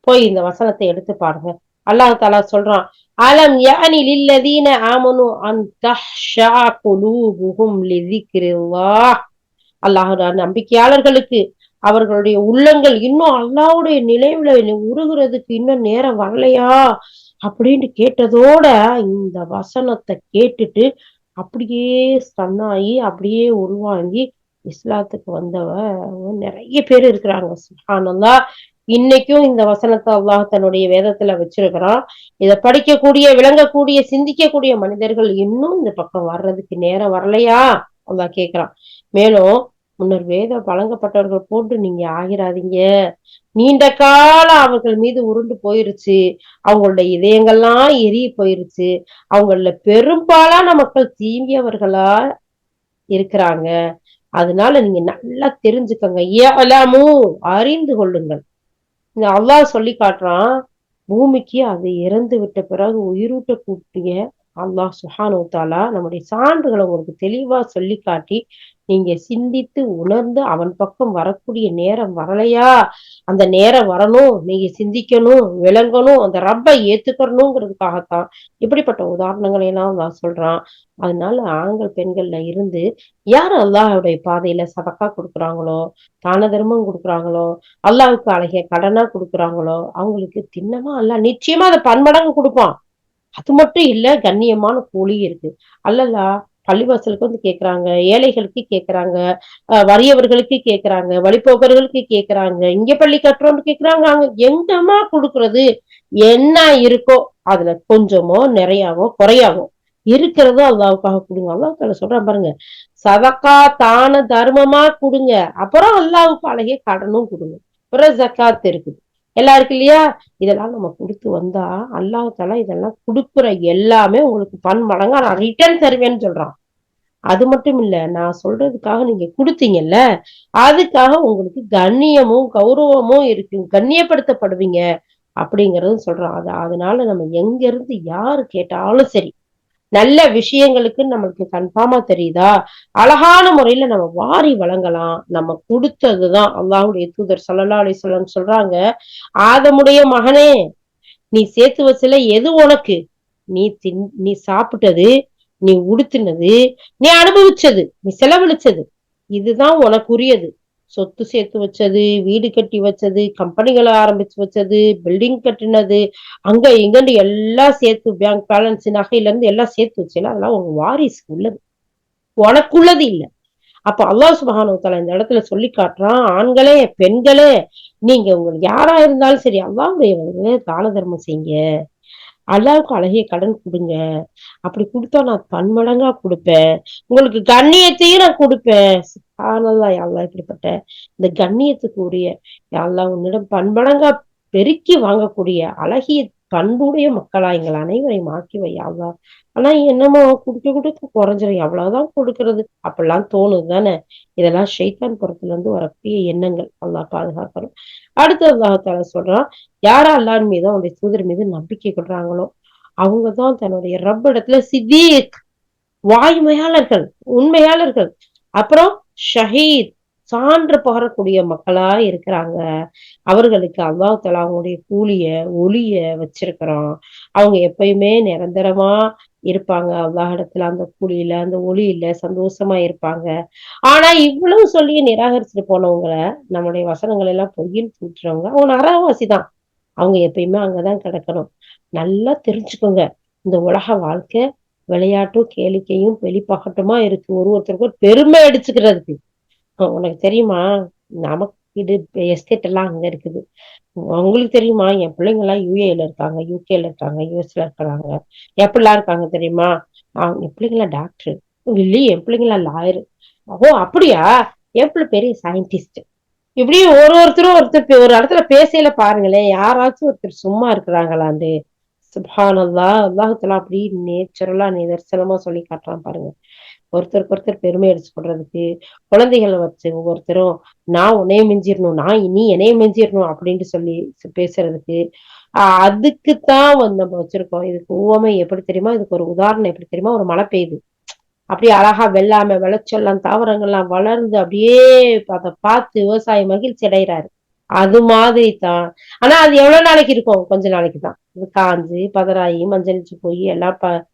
போய் இந்த வசனத்தை எடுத்து பாருங்க. அல்லாஹ் தஆலா சொல்றான், அலம் யஅனி லில்லதீன ஆமனு அன் தஹ்ஷா குலூபுஹும் லிذிக்ரில்லாஹ். அல்லாஹ் நம்பிக்கையாளர்களுக்கு அவர்களுடைய உள்ளங்கள் இன்னும் அல்லாஹ்வுடைய நினைவுல உருகுறதுக்கு இன்னும் நேரம் வரலையா அப்படின்னு கேட்டதோட இந்த வசனத்தை கேட்டுட்டு அப்படியே ஸ்டன்னாகி அப்படியே உருவாங்கி இஸ்லாத்துக்கு வந்தவ நிறைய பேர் இருக்கிறாங்க. சுப்ஹானல்லாஹ். இன்னைக்கும் இந்த வசனத்தை அல்லாஹ் தன்னுடைய வேதத்துல வச்சிருக்கிறான். இதை படிக்கக்கூடிய, விளங்கக்கூடிய, சிந்திக்கக்கூடிய மனிதர்கள் இன்னும் இந்த பக்கம் வர்றதுக்கு நேரம் வரலையா அல்லாஹ் கேட்கிறான். மேலும் முன்னர் வேதம் வழங்கப்பட்டவர்கள் போன்று நீங்க ஆகிறாதீங்க. நீண்ட காலம் அவர்கள் மீது உருண்டு போயிருச்சு, அவங்களுடைய இதயங்கள்லாம் எரிய போயிருச்சு, அவங்கள பெரும்பாலான மக்கள் தீங்கியவர்களா இருக்கிறாங்க. அதனால நீங்க நல்லா தெரிஞ்சுக்கங்க, அறிந்து கொள்ளுங்கள். இந்த அல்லாஹ் சொல்லி காட்டுறான், பூமிக்கு அது இறந்து விட்ட பிறகு உயிரூட்டக்கூடிய அல்லாஹ் சுப்ஹானஹு வ தஆலா நம்முடைய சான்றுகளை உங்களுக்கு தெளிவா சொல்லி காட்டி நீங்க சிந்தித்து உணர்ந்து அவன் பக்கம் வரக்கூடிய நேரம் வரலையா? அந்த நேரம் வரணும், நீங்க சிந்திக்கணும், விளங்கணும், அந்த ரப்பை ஏத்துக்கணுங்கிறதுக்காகத்தான் இப்படிப்பட்ட உதாரணங்களை எல்லாம் நான் சொல்றான். அதனால ஆண்கள் பெண்கள்ல இருந்து யார் அல்லாஹ்வுடைய பாதையில சதக்கா கொடுக்குறாங்களோ, தான தர்மம் கொடுக்குறாங்களோ, அல்லாஹ்வுக்கு அழகிய கடனா கொடுக்குறாங்களோ அவங்களுக்கு திண்ணமா அல்லாஹ் நிச்சயமா அதை பன்மடங்கு கொடுப்பான். அது மட்டும் இல்ல, கண்ணியமான கூலி இருக்கு. அல்லல்லா பள்ளிவாசலுக்கு வந்து கேக்குறாங்க, ஏழைகளுக்கு கேக்குறாங்க, வறியவர்களுக்கு கேக்குறாங்க, வழிபோக்கர்களுக்கு கேக்குறாங்க, இங்க பள்ளி கட்டுறோம்னு கேக்குறாங்க. அங்க எங்கம்மா கொடுக்கறது? என்ன இருக்கோ அதுல கொஞ்சமோ நிறையாவோ குறையாவோ இருக்கிறதோ அல்லாவுக்காக கொடுங்க. அல்லாஹ் சொல்றான் பாருங்க, சதக்கா தான தர்மமா கொடுங்க, அப்புறம் அல்லாவுக்கு அழகிய கடனும் கொடுங்க, அப்புறம் ஜக்காத் இருக்குது எல்லாருக்கும் இல்லையா? இதெல்லாம் நம்ம கொடுத்து வந்தா அல்லாஹ் இதெல்லாம் கொடுக்குற எல்லாமே உங்களுக்கு பன்மடங்கா நான் ரிட்டர்ன் தருவேன்னு சொல்றான். அது மட்டும் இல்ல, நான் சொல்றதுக்காக நீங்க கொடுத்தீங்கல்ல, அதுக்காக உங்களுக்கு கண்ணியமும் கௌரவமும் இருக்கு, கண்ணியப்படுத்தப்படுவீங்க அப்படிங்கறதும் சொல்றான். அதனால நம்ம எங்க இருந்து யாரு கேட்டாலும் சரி, நல்ல விஷயங்களுக்கு நம்மளுக்கு கன்ஃபார்மா தெரியுதா, அழகான முறையில நம்ம வாரி வழங்கலாம். நம்ம கொடுத்ததுதான். அல்லாஹ்வுடைய தூதர் ஸல்லல்லாஹு அலைஹி வஸல்லம் சொல்றாங்க, ஆதமுடைய மகனே, நீ சேர்த்து வச்சல எது உனக்கு? நீ சாப்பிட்டது, நீ உடுத்தினது, நீ அனுபவிச்சது, நீ செலவழிச்சது, இதுதான் உனக்குரியது. சொத்து சேர்த்து வச்சது, வீடு கட்டி வச்சது, கம்பெனிகளை ஆரம்பிச்சு வச்சது, பில்டிங் கட்டினது, அங்க இங்கன்னு எல்லாம் சேர்த்து பேங்க் பேலன்ஸ் நகையில இருந்து எல்லாம் சேர்த்து வச்சல, அதெல்லாம் உங்க வாரிசுக்கு உள்ளது, உனக்குள்ளது இல்ல. அப்ப அல்லாஹ் சுப்ஹானஹு வ தஆலா இந்த இடத்துல சொல்லி காட்டுறான், ஆண்களே பெண்களே, நீங்க உங்களுக்கு யாரா இருந்தாலும் சரி அல்லாஹ்வுடைய தான தர்மம் செய்யுங்க, அல்லாவுக்கு அழகிய கடன் கொடுங்க. அப்படி கொடுத்தா நான் பன்மடங்கா கொடுப்பேன், உங்களுக்கு கண்ணியத்தையும் நான் கொடுப்பேன். சுப்ஹானல்லாஹ், யா அல்லாஹ் இப்படிப்பட்ட இந்த கண்ணியத்துக்கு உரிய, யா அல்லாஹ் உன்னிடம் பன்மடங்கா பெருக்கி வாங்கக்கூடிய அழகிய பண்புடைய மக்களா எங்கள் அனைவரையும் ஆக்கி வை யா அல்லாஹ். ஆனா என்னமோ குடுக்க குடுக்க குறைஞ்சிரும், எவ்வளவுதான் கொடுக்கறது அப்படிலாம் தோணுது தானே. இதெல்லாம் ஷைத்தான் புறத்துல இருந்து வரக்கூடிய எண்ணங்கள். அல்லாஹ் பாதுகாக்கணும். அடுத்து அல்லாஹ் தஆலா சொல்றான், யாரா அல்லாஹ்வின் மீதும் அவருடைய தூதர் மீது நம்பிக்கை கொள்றாங்களோ அவங்கதான் தன்னுடைய ரப் இடத்துல சித்தீக், வாய்மையாளர்கள், உண்மையாளர்கள், அப்புறம் ஷஹீத், சான்று பகரக்கூடிய மக்களா இருக்கிறாங்க. அவர்களுக்கு அல்லாஹ் தஆலா அவங்களுடைய கூலிய ஒளிய வச்சிருக்கிறான். அவங்க எப்பயுமே நிரந்தரமா இருப்பாங்க அல்லாஹ் இடத்துல, அந்த கூலியில அந்த ஒளியில சந்தோஷமா இருப்பாங்க. ஆனா இவ்வளவு சொல்லி நிராகரிச்சுட்டு போனவங்கள, நம்முடைய வசனங்கள் எல்லாம் பொய்ன்னு தூற்றுறவங்க அவங்க நரகவாசி தான். அவங்க எப்பயுமே அங்கதான் கிடக்கணும். நல்லா தெரிஞ்சுக்கோங்க, இந்த உலக வாழ்க்கை விளையாட்டும் கேளிக்கையும் வெளிப்பகட்டுமா இருக்கு, ஒருத்தருக்கு ஒரு பெருமை அடிச்சுக்கிறதுக்கு. உனக்கு தெரியுமா, நமக்கு இது எஸ்டேட் எல்லாம் அங்க இருக்குது. உங்களுக்கு தெரியுமா, என் பிள்ளைங்க எல்லாம் யூஏல இருக்காங்க, யூகேல இருக்காங்க, யூஎஸ்ல இருக்கிறாங்க. எப்படிலாம் இருக்காங்க தெரியுமா? என் பிள்ளைங்க எல்லாம் டாக்டர், இல்லையே என் பிள்ளைங்க எல்லாம் லாயரு. ஓ அப்படியா, என் பிள்ளை பெரிய சயின்டிஸ்ட். இப்படி ஒருத்தர் ஒரு இடத்துல பேசையில பாருங்களேன், யாராச்சும் ஒருத்தர் சும்மா இருக்கிறாங்களாண்டு. சுப்ஹானல்லாஹ், அல்லாஹ் தஆலா அப்படி நேச்சுரலா நிதர்சனமா சொல்லி காட்டுறான் பாருங்க. ஒருத்தருக்கு ஒருத்தர் பெருமை அடிச்சு கொள்றதுக்கு, குழந்தைகளை வச்சு ஒவ்வொருத்தரும் நான் உன்னைய மிஞ்சிடணும், நீ என்னைய மிஞ்சிடணும் அப்படின்ட்டு சொல்லி பேசுறதுக்கு, அதுக்குத்தான் வந்து நம்ம வச்சிருக்கோம். இதுக்கு உவமை எப்படி தெரியுமா, இதுக்கு ஒரு உதாரணம் எப்படி தெரியுமா, ஒரு மழை பெய்யுது, அப்படியே அழகா வெள்ளாமை விளைச்செல்லாம் தாவரங்கள்லாம் வளர்ந்து அப்படியே அதை பார்த்து விவசாயி மகிழ்ச்சி அடைகிறாரு. அது மாதிரி தான். ஆனா அது எவ்வளவு நாளைக்கு இருக்கும்? கொஞ்ச நாளைக்கு தான். இது காஞ்சு பதறாயி மஞ்சளிச்சு போய் எல்லாம்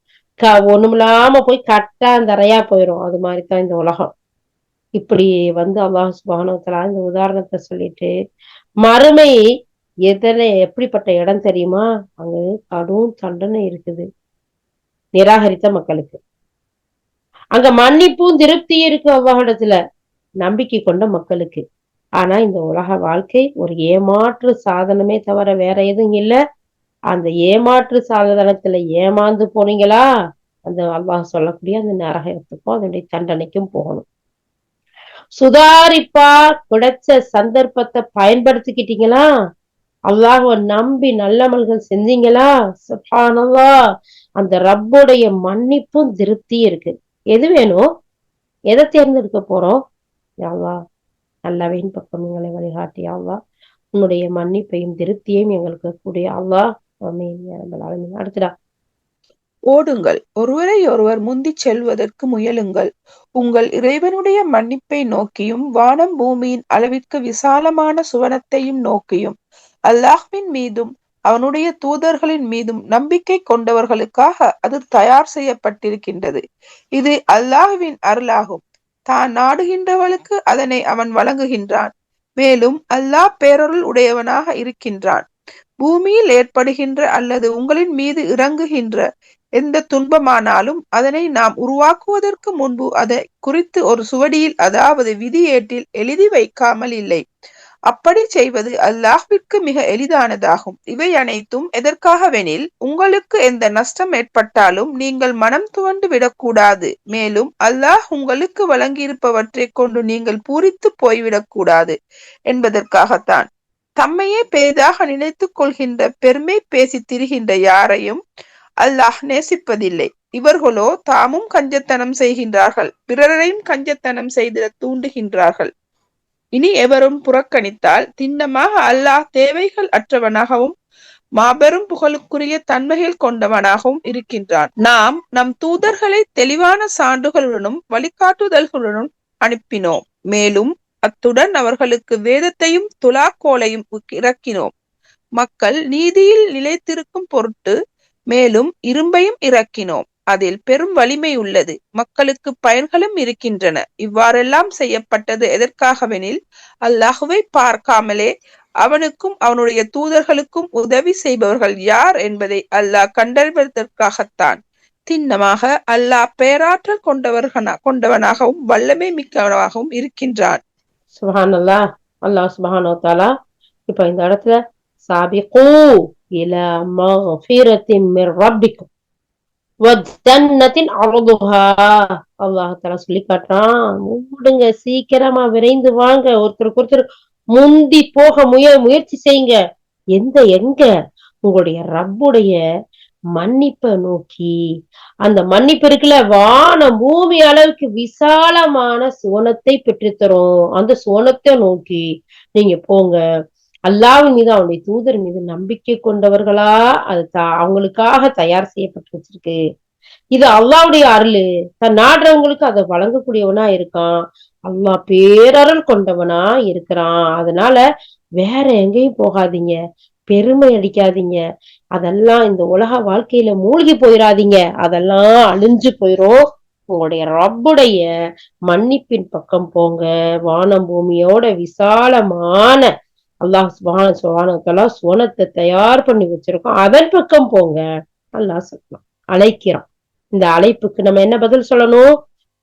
ஒண்ணுமில்லாம போய் கட்டாந்தரையா போயிரும். அது மாதிரிதான் இந்த உலகம். இப்படி வந்து அல்லாஹ் சுப்ஹானஹு வ தஆலா இந்த உதாரணத்தை சொல்லிட்டு, மறுமை எப்படிப்பட்ட இடம் தெரியுமா? அங்க கடும் தண்டனை இருக்குது நிராகரித்த மக்களுக்கு. அங்க மன்னிப்பும் திருப்தியும் இருக்கு அல்லாஹ்விடத்துல நம்பிக்கை கொண்ட மக்களுக்கு. ஆனா இந்த உலக வாழ்க்கை ஒரு ஏமாற்று சாதனமே தவிர வேற எதுவும் இல்ல. அந்த ஏமாற்று சாதனத்துல ஏமாந்து போனீங்களா, அந்த அல்லாஹ் சொல்லக்கூடிய அந்த நரகத்துக்கும் அதனுடைய தண்டனைக்கும் போகணும். சுதாரிப்பா கிடைச்ச சந்தர்ப்பத்தை பயன்படுத்திக்கிட்டீங்களா, அல்லாஹ்வை நம்பி நல்லமல்கள் செஞ்சீங்களா, சுப்ஹானல்லாஹ், அந்த ரப்புடைய மன்னிப்பும் திருப்தியும் இருக்கு. எது வேணும்? எதை தேர்ந்தெடுக்க போறோம்? யா அல்லாஹ், நல்லவையின் பக்கம் எங்களை வழிகாட்டி யா அல்லாஹ், உன்னுடைய மன்னிப்பையும் திருப்தியையும் எங்களுக்கு கூடிய அல்லாஹ். ஆமீன் யா ரப்பல் ஆலமீன். அடுத்ததா, ஓடுங்கள், ஒருவரை ஒருவர் முந்திச் செல்வதற்கு முயலுங்கள், உங்கள் இறைவனுடைய மன்னிப்பை நோக்கியும் வானம் பூமியின் அளவிற்கு விசாலமான சுவனத்தையும் நோக்கியும் அல்லாஹ்வின் மீதும் அவனுடைய தூதர்களின் மீதும் நம்பிக்கை கொண்டவர்களுக்காக அது தயார் செய்யப்பட்டிருக்கின்றது. இது அல்லாஹ்வின் அருளாகும். தான் நாடுகின்றவளுக்கு அதனை அவன் வழங்குகின்றான். மேலும் அல்லாஹ் பேரருள் உடையவனாக இருக்கின்றான். பூமியில் ஏற்படுகின்ற அல்லது உங்களின் மீது இறங்குகின்ற எந்த துன்பமானாலும் அதனை நாம் உருவாக்குவதற்கு முன்பு அதை குறித்து ஒரு சுவடியில், அதாவது விதியேட்டில் எழுதி வைக்காமல் இல்லை. அப்படி செய்வது அல்லாஹ்விற்கு மிக எளிதானதாகும். இவை அனைத்தும் எதற்காகவெனில், உங்களுக்கு எந்த நஷ்டம் ஏற்பட்டாலும் நீங்கள் மனம் துவண்டு விடக்கூடாது. மேலும் அல்லாஹ் உங்களுக்கு வழங்கியிருப்பவற்றை கொண்டு நீங்கள் பூரித்து போய்விடக்கூடாது என்பதற்காகத்தான். தம்மையே பெரிதாக நினைத்துக் கொள்கின்ற, பெருமை பேசி திரிகின்ற யாரையும் அல்லாஹ் நேசிப்பதில்லை. இவர்களோ தாமும் கஞ்சத்தனம் செய்கின்றார்கள், பிறரையும் கஞ்சத்தனம் செய்திட தூண்டுகின்றார்கள். இனி எவரும் புறக்கணித்தால் திண்ணமாக அல்லாஹ் தேவைகள் அற்றவனாகவும் மாபெரும் புகழுக்குரிய தன்மைகள் கொண்டவனாகவும் இருக்கின்றான். நாம் நம் தூதர்களை தெளிவான சான்றுகளுடனும் வழிகாட்டுதல்களுடனும் அனுப்பினோம். மேலும் அத்துடன் அவர்களுக்கு வேதத்தையும் துலாக்கோலையும் இறக்கினோம். மக்கள் நீதியில் நிலைத்திருக்கும் பொருட்டு மேலும் இரும்பையும் இறக்கினோம். அதில் பெரும் வலிமை உள்ளது, மக்களுக்கு பயன்களும் இருக்கின்றன. இவ்வாறெல்லாம் செய்யப்பட்டது எதற்காகவெனில், அல்லாஹுவை பார்க்காமலே அவனுக்கும் அவனுடைய தூதர்களுக்கும் உதவி செய்பவர்கள் யார் என்பதை அல்லாஹ் கண்டறிவதற்காகத்தான். திண்ணமாக அல்லாஹ் பேராற்றல் கொண்டவனாகவும் வல்லமை மிக்கவனாகவும் இருக்கின்றான். சுப்ஹானல்லாஹ். அல்லாஹ் சுப்ஹானஹு வ தஆலா இப்ப இந்த இடத்துல சாபிகூ இலா மக்ஃபிரத்தின் மிர் ரப்பிக்கும் வஜன்னத்தின் அர்துஹா, அல்லாஹ் தஆலா சொல்லி காட்டுறான். ஓடுங்க, சீக்கிரமா விரைந்து வாங்க, ஒருத்தருக்கு ஒருத்தர் முந்தி போக முயற்சி செய்யுங்க. எங்க உங்களுடைய ரப்புடைய மன்னிப்பை நோக்கி. அந்த மன்னிப்பு இருக்குல்ல, வானம் பூமி அளவுக்கு விசாலமான சுவனத்தை பெற்றுத்தரும். அந்த சுவனத்தை நோக்கி நீங்க போங்க. அல்லாஹ்வின் மீது அவனுடைய தூதர் மீது நம்பிக்கை கொண்டவர்களா அது அவங்களுக்காக தயார் செய்யப்பட்டு வச்சிருக்கு. இது அல்லாஹ்வுடைய அருள். தன் நாடுறவங்களுக்கு அதை வழங்கக்கூடியவனா இருக்கான். அல்லாஹ் பேரருள் கொண்டவனா இருக்கிறான். அதனால வேற எங்கேயும் போகாதீங்க, பெருமை அடிக்காதீங்க. அதெல்லாம் இந்த உலக வாழ்க்கையில மூழ்கி போயிடாதீங்க, அதெல்லாம் அழிஞ்சு போயிரும். உங்களுடைய ரப்புடைய மன்னிப்பின் பக்கம் போங்க. வானம் பூமியோட விசாலமான அல்லாஹ் சுப்ஹானஹு வ தஆலா சுவனத்தை தயார் பண்ணி வச்சிருக்கோம், அதன் பக்கம் போங்க அல்லாஹ் சொல்லலாம், அழைக்கிறான். இந்த அழைப்புக்கு நம்ம என்ன பதில் சொல்லணும்?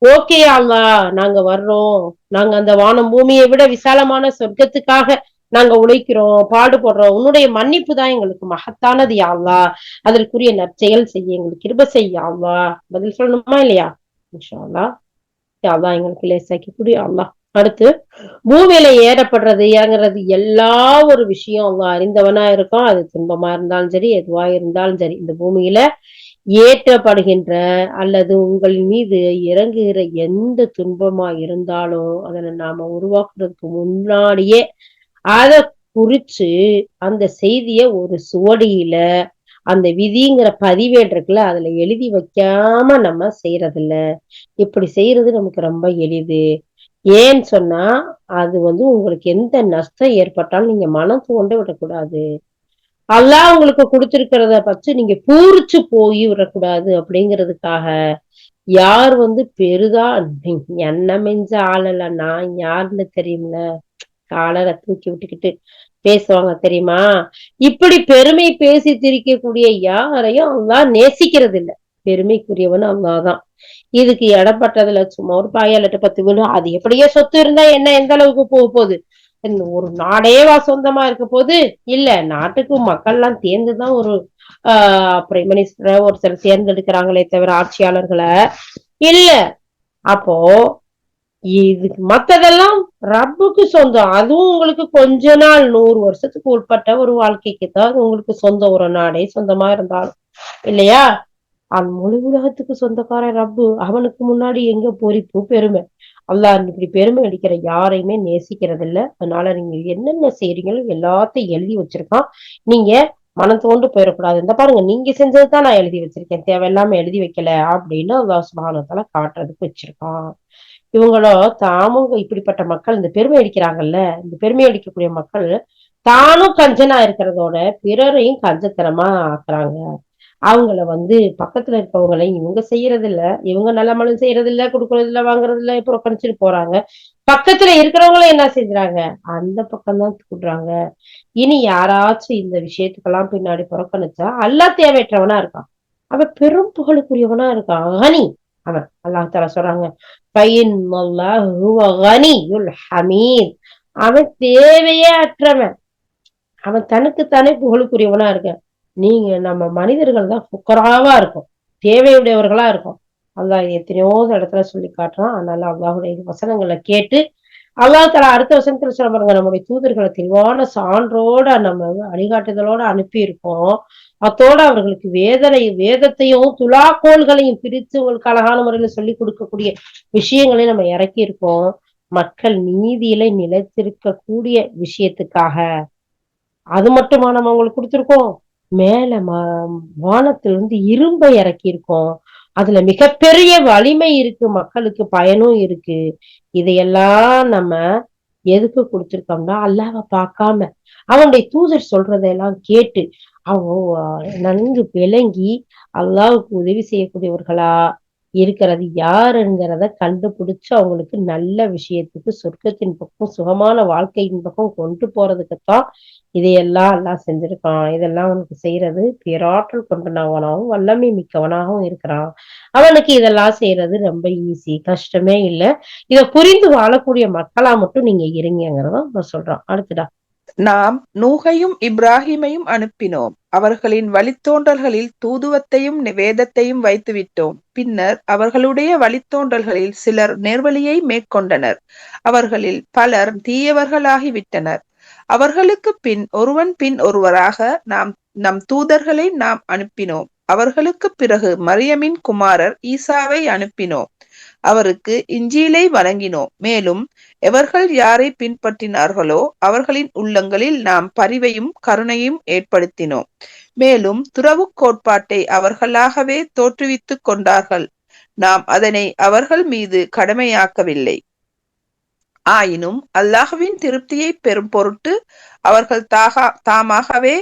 ஓகே அல்லாஹ், நாங்க வர்றோம், நாங்க அந்த வானம் பூமியை விட விசாலமான சொர்க்கத்துக்காக நாங்க உழைக்கிறோம், பாடுபடுறோம். உன்னுடைய மன்னிப்பு தான் எங்களுக்கு மகத்தானது யா அல்லாஹ், அதற்குரிய நற்செயல் செய்ய எங்களுக்கு கிருபை செய்ய அல்லாஹ். பதில் சொல்லணுமா இல்லையா? இன்ஷா அல்லாஹ். யா அல்லாஹ் எங்களுக்கு லேசாக்கி கொடு யா அல்லாஹ். அடுத்து, பூமியில ஏறப்படுறது இறங்குறது எல்லா ஒரு விஷயம் அல்லாஹ் அறிந்தவனா இருக்கும். அது துன்பமா இருந்தாலும் சரி, எதுவா இருந்தாலும் சரி, இந்த பூமியில ஏற்றப்படுகின்ற அல்லது உங்கள் மீது இறங்குகிற எந்த துன்பமா இருந்தாலும் அதனை நாம உருவாக்குறதுக்கு முன்னாடியே அத குறிச்சு அந்த செய்திய ஒரு சுவடியில அந்த விதிங்கிற பதிவேடு இருக்குல்ல, அதுல எழுதி வைக்காம நம்ம செய்யறதில்ல. இப்படி செய்யறது நமக்கு ரொம்ப எளிது. ஏன்னு சொன்னா, அது உங்களுக்கு எந்த நஷ்டம் ஏற்பட்டாலும் நீங்க மனம் துவண்டு விடக்கூடாது. அல்லாஹ் உங்களுக்கு கொடுத்திருக்கிறத பற்றி நீங்க பூரிச்சு போய் விடக்கூடாது அப்படிங்கிறதுக்காக. யார் பெரிதா என்ன மிஞ்ச ஆளல, நான் யாருன்னு தெரியும்ல, காலரை தூக்கி விட்டுக்கிட்டு பேசுவாங்க தெரியுமா? இப்படி பெருமை பேசி திரிக்கக்கூடிய யாரையும் அல்லாஹ் நேசிக்கிறது இல்லை. பெருமைக்குரியவன் அல்லாஹ்தான். இதுக்கு இடப்பட்டதுல சும்மா ஒரு 10 வீடு, அது எப்படியோ சொத்து இருந்தா என்ன, எந்த அளவுக்கு போக போகுது? ஒரு நாடேவா சொந்தமா இருக்க போது? இல்ல, நாட்டுக்கு மக்கள் எல்லாம் தேர்ந்துதான் ஒரு பிரைம் மினிஸ்டரை ஒருத்தர் தேர்ந்தெடுக்கிறாங்களே தவிர ஆட்சியாளர்களை இல்ல. அப்போ இதுக்கு மத்ததெல்லாம் ரப்புக்கு சொந்தம். அதுவும் உங்களுக்கு கொஞ்ச நாள் 100 வருஷத்துக்கு உட்பட்ட ஒரு வாழ்க்கைக்கு தான் உங்களுக்கு சொந்தம். ஒரு நாடே சொந்தமா இருந்தாலும் இல்லையா? அந்த முழு உலகத்துக்கு சொந்தக்காரன் ரப்பு. அவனுக்கு முன்னாடி எங்க பொறிப்பு பெருமை? அல்லாஹ் இப்படி பெருமை அடிக்கிற யாரையுமே நேசிக்கிறது இல்ல. அதனால நீங்க என்னென்ன செய்றீங்களோ எல்லாத்தையும் எழுதி வச்சிருக்கான். நீங்க மனம் தோண்டு போயிடக்கூடாது. இந்த பாருங்க, நீங்க செஞ்சதுதான் நான் எழுதி வச்சிருக்கேன், தேவையில்லாம எழுதி வைக்கல அப்படின்னு அல்லாஹ் சுப்ஹானஹு வ தஆலா காட்டுறதுக்கு வச்சிருக்கான். இவங்களோ தாமும் இப்படிப்பட்ட மக்கள் இந்த பெருமை அடிக்கிறாங்கல்ல, இந்த பெருமை அடிக்கக்கூடிய மக்கள் தானும் கஞ்சனா இருக்கிறதோட பிறரையும் கஞ்சத்தனமா ஆக்குறாங்க. அவங்கள பக்கத்துல இருக்கவங்களை இவங்க செய்யறது இல்ல, இவங்க நல்லமலும் செய்யறது இல்ல, கொடுக்கறது இல்ல, வாங்குறது இல்ல, புறக்கணிச்சுட்டு போறாங்க. பக்கத்துல இருக்கிறவங்களும் என்ன செஞ்சுறாங்க? அந்த பக்கம்தான் கூடுறாங்க. இனி யாராச்சும் இந்த விஷயத்துக்கெல்லாம் பின்னாடி புறக்கணிச்சா அல்லாஹ் தேவையற்றவனா இருக்கான். அவன் பெரும் புகழுக்குரியவனா இருக்கான். கனி அவன். அல்லாஹ் தஆலா சொல்றாங்க, ஃபஇன்னல்லாஹு ஹுவ கனியுல் ஹமீத். அவன் தேவையே அற்றவன். அவன் தனக்குத்தானே புகழுக்குரியவனா இருக்கான். நீங்க நம்ம மனிதர்கள் தான் ஃபுக்கராவா இருக்கோம். தேவையுடையவர்களா இருக்கோம். அல்லாஹ் எத்தனையோ இடத்துல சொல்லி காட்டுறான். அதனால அல்லாஹ்வுடைய வசனங்கள கேட்டு அல்லாஹ் தஆலா அடுத்த வசனத்துல சொல்ல பாருங்க, நம்முடைய தூதர்களை தெளிவான சான்றோட நம்ம வழிகாட்டுதலோட அனுப்பியிருக்கோம். அத்தோட அவர்களுக்கு வேதத்தையும் துலாக்கோல்களையும் பிரித்து உங்களுக்கு அழகான முறையில சொல்லிக் கொடுக்கக்கூடிய விஷயங்களையும் நம்ம இறக்கி இருக்கோம். மக்கள் நீதியில நிலைத்திருக்கக்கூடிய விஷயத்துக்காக. அது மட்டுமா நம்ம உங்களுக்கு கொடுத்திருக்கோம்? மேல வானத்திலிருந்து இரும்பை இறக்கியிருக்கோம். அதுல மிகப்பெரிய வலிமை இருக்கு, மக்களுக்கு பயனும் இருக்கு. இதையெல்லாம் நம்ம எதுக்கு கொடுத்திருக்கோம்னா, அல்லாஹ்வ பார்க்காம, அவனுடைய தூதர் சொல்றதெல்லாம் கேட்டு, அவங்க நன்கு விளங்கி, அல்லாஹ்வுக்கு உதவி செய்யக்கூடியவர்களா இருக்கிறது யாருங்கிறத கண்டுபிடிச்சு, அவங்களுக்கு நல்ல விஷயத்துக்கு, சொர்க்கத்தின் பக்கம், சுகமான வாழ்க்கையின் பக்கம் கொண்டு போறதுக்குத்தான் இதையெல்லாம் அல்லாஹ் செஞ்சிருக்கான். இதெல்லாம் உனக்கு செய்யறது பேராற்றல் கொண்டவனாகவும், வல்லமை மிக்கவனாகவும் இருக்கிறான். அவனுக்கு இதெல்லாம் செய்யறது ரொம்ப ஈஸி. கஷ்டமே இல்ல. இத புரிந்து வாழக்கூடிய மக்களா மட்டும் நீங்க இருங்கங்கிறத நான் சொல்றான். அடுத்ததா. நாம் நூகையும் இப்ராஹீமையும் அனுப்பினோம். அவர்களின் வழித்தோன்றல்களில் தூதுவத்தையும் வேதத்தையும் வைத்துவிட்டோம். பின்னர் அவர்களுடைய வழித்தோன்றல்களில் சிலர் நேர்வழியை மேற்கொண்டனர். அவர்களில் பலர் தீயவர்களாகிவிட்டனர். அவர்களுக்கு பின் ஒருவராக நம் தூதர்களை நாம் அனுப்பினோம். அவர்களுக்கு பிறகு மரியமின் குமாரர் ஈசாவை அனுப்பினோம். அவருக்கு இஞ்சீலை வழங்கினோம். மேலும் எவர்கள் யாரை பின்பற்றினார்களோ அவர்களின் உள்ளங்களில் நாம் பரிவையும் கருணையும் ஏற்படுத்தினோம். மேலும் துறவு கோட்பாட்டை அவர்களாகவே தோற்றுவித்துக் கொண்டார்கள். நாம் அதனை அவர்கள் மீது கடமையாக்கவில்லை. ஆயினும் அல்லாஹ்வின் திருப்தியை பெறும் பொருட்டு அவர்கள் தாமாகவே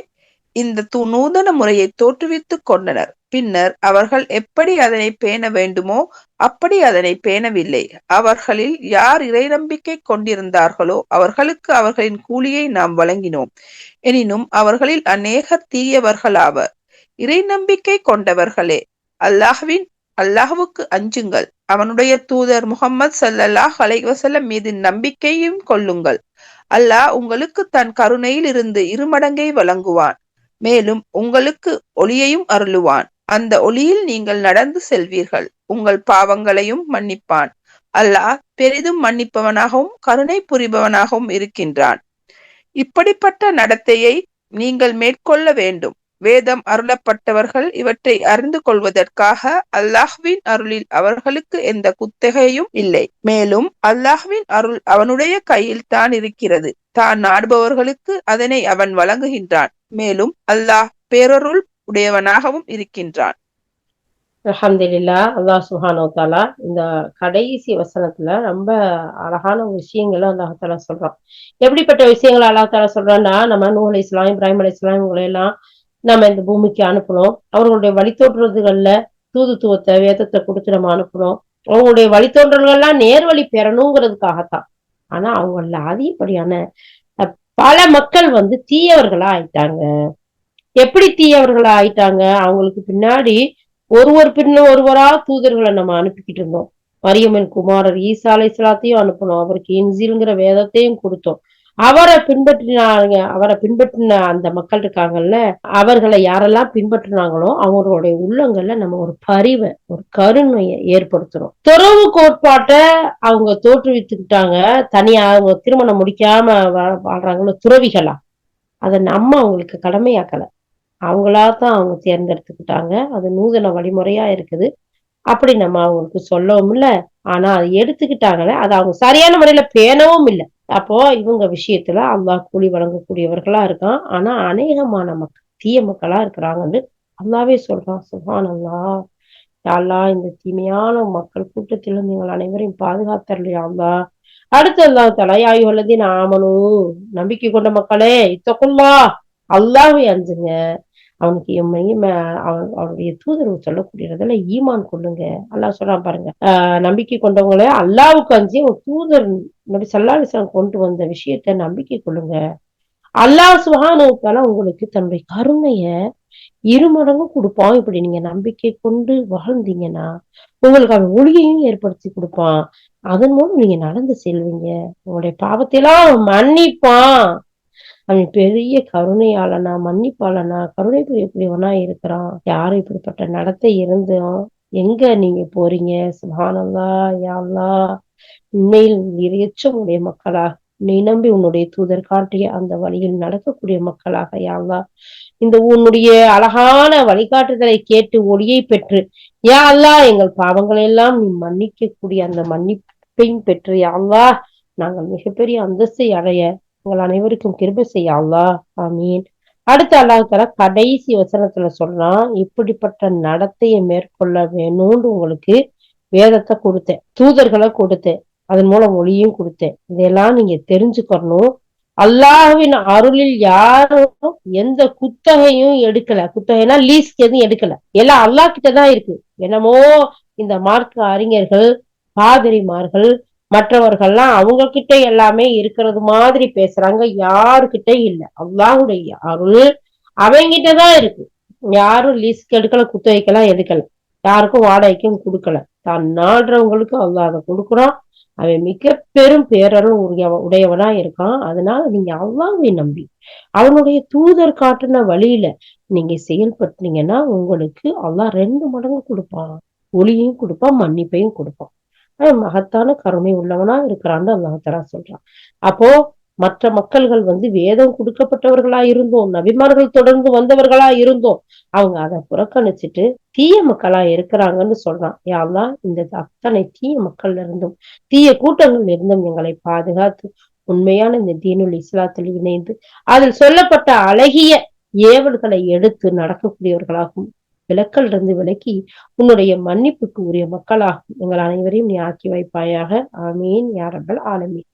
இந்த நூதன முறையை தோற்றுவித்துக் கொண்டனர். பின்னர் அவர்கள் எப்படி அதனை பேண வேண்டுமோ அப்படி அதனை பேணவில்லை. அவர்களில் யார் இறை நம்பிக்கை கொண்டிருந்தார்களோ அவர்களுக்கு அவர்களின் கூலியை நாம் வழங்கினோம். எனினும் அவர்களில் அநேகர் தீயவர்களாவர். இறை நம்பிக்கை கொண்டவர்களே, அல்லாஹ்வுக்கு அஞ்சுங்கள். அவனுடைய தூதர் முஹம்மது ஸல்லல்லாஹு அலைஹி வஸல்லம் மீது நம்பிக்கையும் கொள்ளுங்கள். அல்லாஹ் உங்களுக்கு தன் கருணையில் இருந்து இருமடங்கை வழங்குவான். மேலும் உங்களுக்கு ஒளியையும் அருளுவான். அந்த ஒளியில் நீங்கள் நடந்து செல்வீர்கள். உங்கள் பாவங்களையும் மன்னிப்பான். அல்லாஹ் பெரிதும் மன்னிப்பவனாகவும் கருணை புரிபவனாகவும் இருக்கின்றான். இப்படிப்பட்ட நடத்தையை நீங்கள் மேற்கொள்ள வேண்டும். வேதம் அருளப்பட்டவர்கள் இவற்றை அறிந்து கொள்வதற்காக அல்லாஹ்வின் அருளில் அவர்களுக்கு எந்த குத்தகையும் இல்லை. மேலும் அல்லாஹ்வின் அருள் அவனுடைய கையில் தான் இருக்கிறது. தான் நாடுபவர்களுக்கு அதனை அவன் வழங்குகின்றான். மேலும் அல்லாஹ் பேரருள் உடையவனாகவும் இருக்கின்றான். அல்ஹம்துலில்லாஹ். அல்லாஹ் சுப்ஹானஹு வ தஆலா இந்த கடைசி வசனத்துல ரொம்ப அழகான விஷயங்களை அல்லாஹ் தஆலா சொல்றான். எப்படிப்பட்ட விஷயங்களை அல்லாஹ் தஆலா சொல்றான்னா, நம்ம நூஹ் அலைஹிஸ்ஸலாம், இப்ராஹிம் அலைஹிஸ்ஸலாம் இவங்களை எல்லாம் நம்ம இந்த பூமிக்கு அனுப்பணும். அவர்களுடைய வழித்தோன்றல்கள்ல தூதுத்துவத்தை, வேதத்தை கொடுத்து நம்ம அனுப்பணும். அவங்களுடைய வழித்தோன்றல்கள்லாம் நேர்வழி பெறணுங்கிறதுக்காகத்தான். ஆனா அவங்கள அதிகப்படியான பல மக்கள் தீயவர்களா ஆயிட்டாங்க. எப்படி தீயவர்களா ஆயிட்டாங்க? அவங்களுக்கு பின்னாடி ஒருவரா தூதர்களை நம்ம அனுப்பிக்கிட்டு இருந்தோம். மரியமின் குமாரர் ஈசா அலைஹிஸ்ஸலாத்தையும் அனுப்பணும். அவருக்கு இன்ஜீல்ங்கிற வேதத்தையும் கொடுத்தோம். அவரை பின்பற்றின அந்த மக்கள் இருக்காங்கல்ல, அவர்களை யாரெல்லாம் பின்பற்றினாங்களோ அவங்களுடைய உள்ளங்கள்ல நம்ம ஒரு பரிவை, ஒரு கருணையை ஏற்படுத்தணும். துறவு கோட்பாட்டை அவங்க தோற்றுவித்துக்கிட்டாங்க. தனியா அவங்க திருமணம் முடிக்காம வாழ்றாங்களோ துறவிகளா, அதை நம்ம அவங்களுக்கு கடமையாக்கல. அவங்களாதான் அவங்க தேர்ந்தெடுத்துக்கிட்டாங்க. அது நூதன வழிமுறையா இருக்குது. அப்படி நம்ம அவங்களுக்கு சொல்லவும் இல்ல. ஆனா அதை எடுத்துக்கிட்டாங்களே, அதை அவங்க சரியான முறையில பேணவும் இல்லை. அப்போ இவங்க விஷயத்துல அல்லாஹ் கூலி வழங்கக்கூடியவர்களா இருக்கான். ஆனா அநேகமான மக்கள் தீய மக்களா இருக்கிறாங்கன்னு அல்லாவே சொல்றான். சுப்ஹானல்லாஹ். யா அல்லாஹ், இந்த தீமையான மக்கள் கூட்டத்திலும் நீங்கள் அனைவரையும் பாதுகாத்தரலையா அல்லாஹ். அடுத்து அல்லாஹ் தஆலா யா அய்யுஹல்லதீன ஆமனூ, நம்பிக்கை கொண்ட மக்களே, இத்தகுல்லாஹ், அல்லாஹ்வை அஞ்சுங்க. அவனுக்கு அவனுடைய தூதர் சொல்லக்கூடியதுல ஈமான் கொள்ளுங்க. அல்லாஹ் சொல்றான் பாருங்க. நம்பிக்கை கொண்டவங்கள அல்லாஹ்வுக்கு அஞ்சி ஒரு தூதர் நபி ஸல்லல்லாஹு அலைஹி வஸல்லம் கொண்டு வந்த விஷயத்த நம்பிக்கை கொள்ளுங்க. அல்லாஹ் சுப்ஹானஹு வ தஆலா உங்களுக்கு தன்னுடைய கருணைய இருமடங்கு கொடுப்பான். இப்படி நீங்க நம்பிக்கை கொண்டு வாழ்ந்தீங்கன்னா உங்களுக்கு அவன் ஒளியையும் ஏற்படுத்தி கொடுப்பான். அதன் மூலம் நீங்க நடந்து செல்வீங்க. உங்களுடைய பாவத்தை எல்லாம் அவன் மன்னிப்பான். அவன் பெரிய கருணையாளனா, மன்னிப்பாளனா, கருணை புரியக்கூடியவனா இருக்கிறான். யாரும் இப்படிப்பட்ட நடத்தை இருந்தும் எங்க நீங்க போறீங்க? சுப்ஹானல்லாஹ், யா அல்லாஹ். உண்மையில் இரையச்சம் உடைய மக்களாக நீ நம்பி உன்னுடைய தூதர் காட்டிய அந்த வழியில் நடக்கக்கூடிய மக்களாக யா அல்லாஹ் இந்த உன்னுடைய அழகான வழிகாட்டுதலை கேட்டு ஒளியை பெற்று யா அல்லாஹ் எங்கள் பாவங்களை எல்லாம் நீ மன்னிக்கக்கூடிய அந்த மன்னிப்பையும் பெற்று யா அல்லாஹ் நாங்கள் மிகப்பெரிய அந்தஸ்தை அடைய உங்கள் அனைவருக்கும் கிருபை செய்ய அல்லாஹ். ஆமீன். அடுத்து அல்லாஹ் தஆலா கடைசி வசனத்துல சொல்றான், இப்படிப்பட்ட நடத்தையை மேற்கொள்ள வேணும்னு உங்களுக்கு வேதத்தை கொடுத்தேன், தூதர்களை கொடுத்தேன், அதன் மூலம் ஒளியும் கொடுத்தேன். இதெல்லாம் நீங்க தெரிஞ்சுக்கணும். அல்லாஹ்வின் அருளில் யாரும் எந்த குத்தகையும் எடுக்கல. குத்தகைனா லீஸ்க்கு எதுவும் எடுக்கல. எல்லாம் அல்லாஹ் கிட்டதான் இருக்கு. என்னமோ இந்த மார்க்க அறிஞர்கள், பாதிரிமார்கள், மற்றவர்கள்லாம் அவங்க கிட்ட எல்லாமே இருக்கிறது மாதிரி பேசுறாங்க. யாருகிட்ட இல்ல. அல்லாஹ்வுடைய அருள் அவங்கிட்டதான் இருக்கு. யாரும் லீஸ்க்கு எடுக்கல, குத்தகைக்கெல்லாம் எடுக்கல, யாருக்கும் வாடகைக்கும் கொடுக்கல. தான் நாடுறவங்களுக்கு அல்லாஹ் அதை கொடுக்குறான். அவன் மிக பெரும் பேரருள் உடையவனா இருக்கான். அதனால நீங்க அல்லாஹ்வை நம்பி அவனுடைய தூதர் காட்டுன வழியில நீங்க செயல்பட்டீங்கன்னா உங்களுக்கு அல்லாஹ் 2 மடங்கு கொடுப்பான். ஒளியையும் கொடுப்பான், மன்னிப்பையும் கொடுப்பான். மகத்தான கருணை உள்ளவனா இருக்கிறான்னு அல்லாஹ் தஆலா சொல்றான். அப்போ மற்ற மக்கள்கள் வேதம் கொடுக்கப்பட்டவர்களா இருந்தோம், நபிமார்கள் தொடர்ந்து வந்தவர்களா இருந்தோம், அவங்க அதை புறக்கணிச்சுட்டு தீய மக்களா இருக்கிறாங்கன்னு சொல்றான். யா அல்லாஹ் இந்த அத்தனை தீய மக்கள்ல இருந்தும் தீய கூட்டங்கள் இருந்தும் எங்களை பாதுகாத்து உண்மையான இந்த தீனுல் இஸ்லாத்தில் இணைந்து அதில் சொல்லப்பட்ட அழகிய ஏவல்களை எடுத்து நடக்கக்கூடியவர்களாகும் விலக்கல் இருந்து விலக்கி உன்னுடைய மன்னிப்புக்கு உரிய மக்களாகும் எங்கள் அனைவரையும் நீ ஆக்கி வைப்பாயாக. ஆமீன் யா ரப்பல் ஆலமீன்.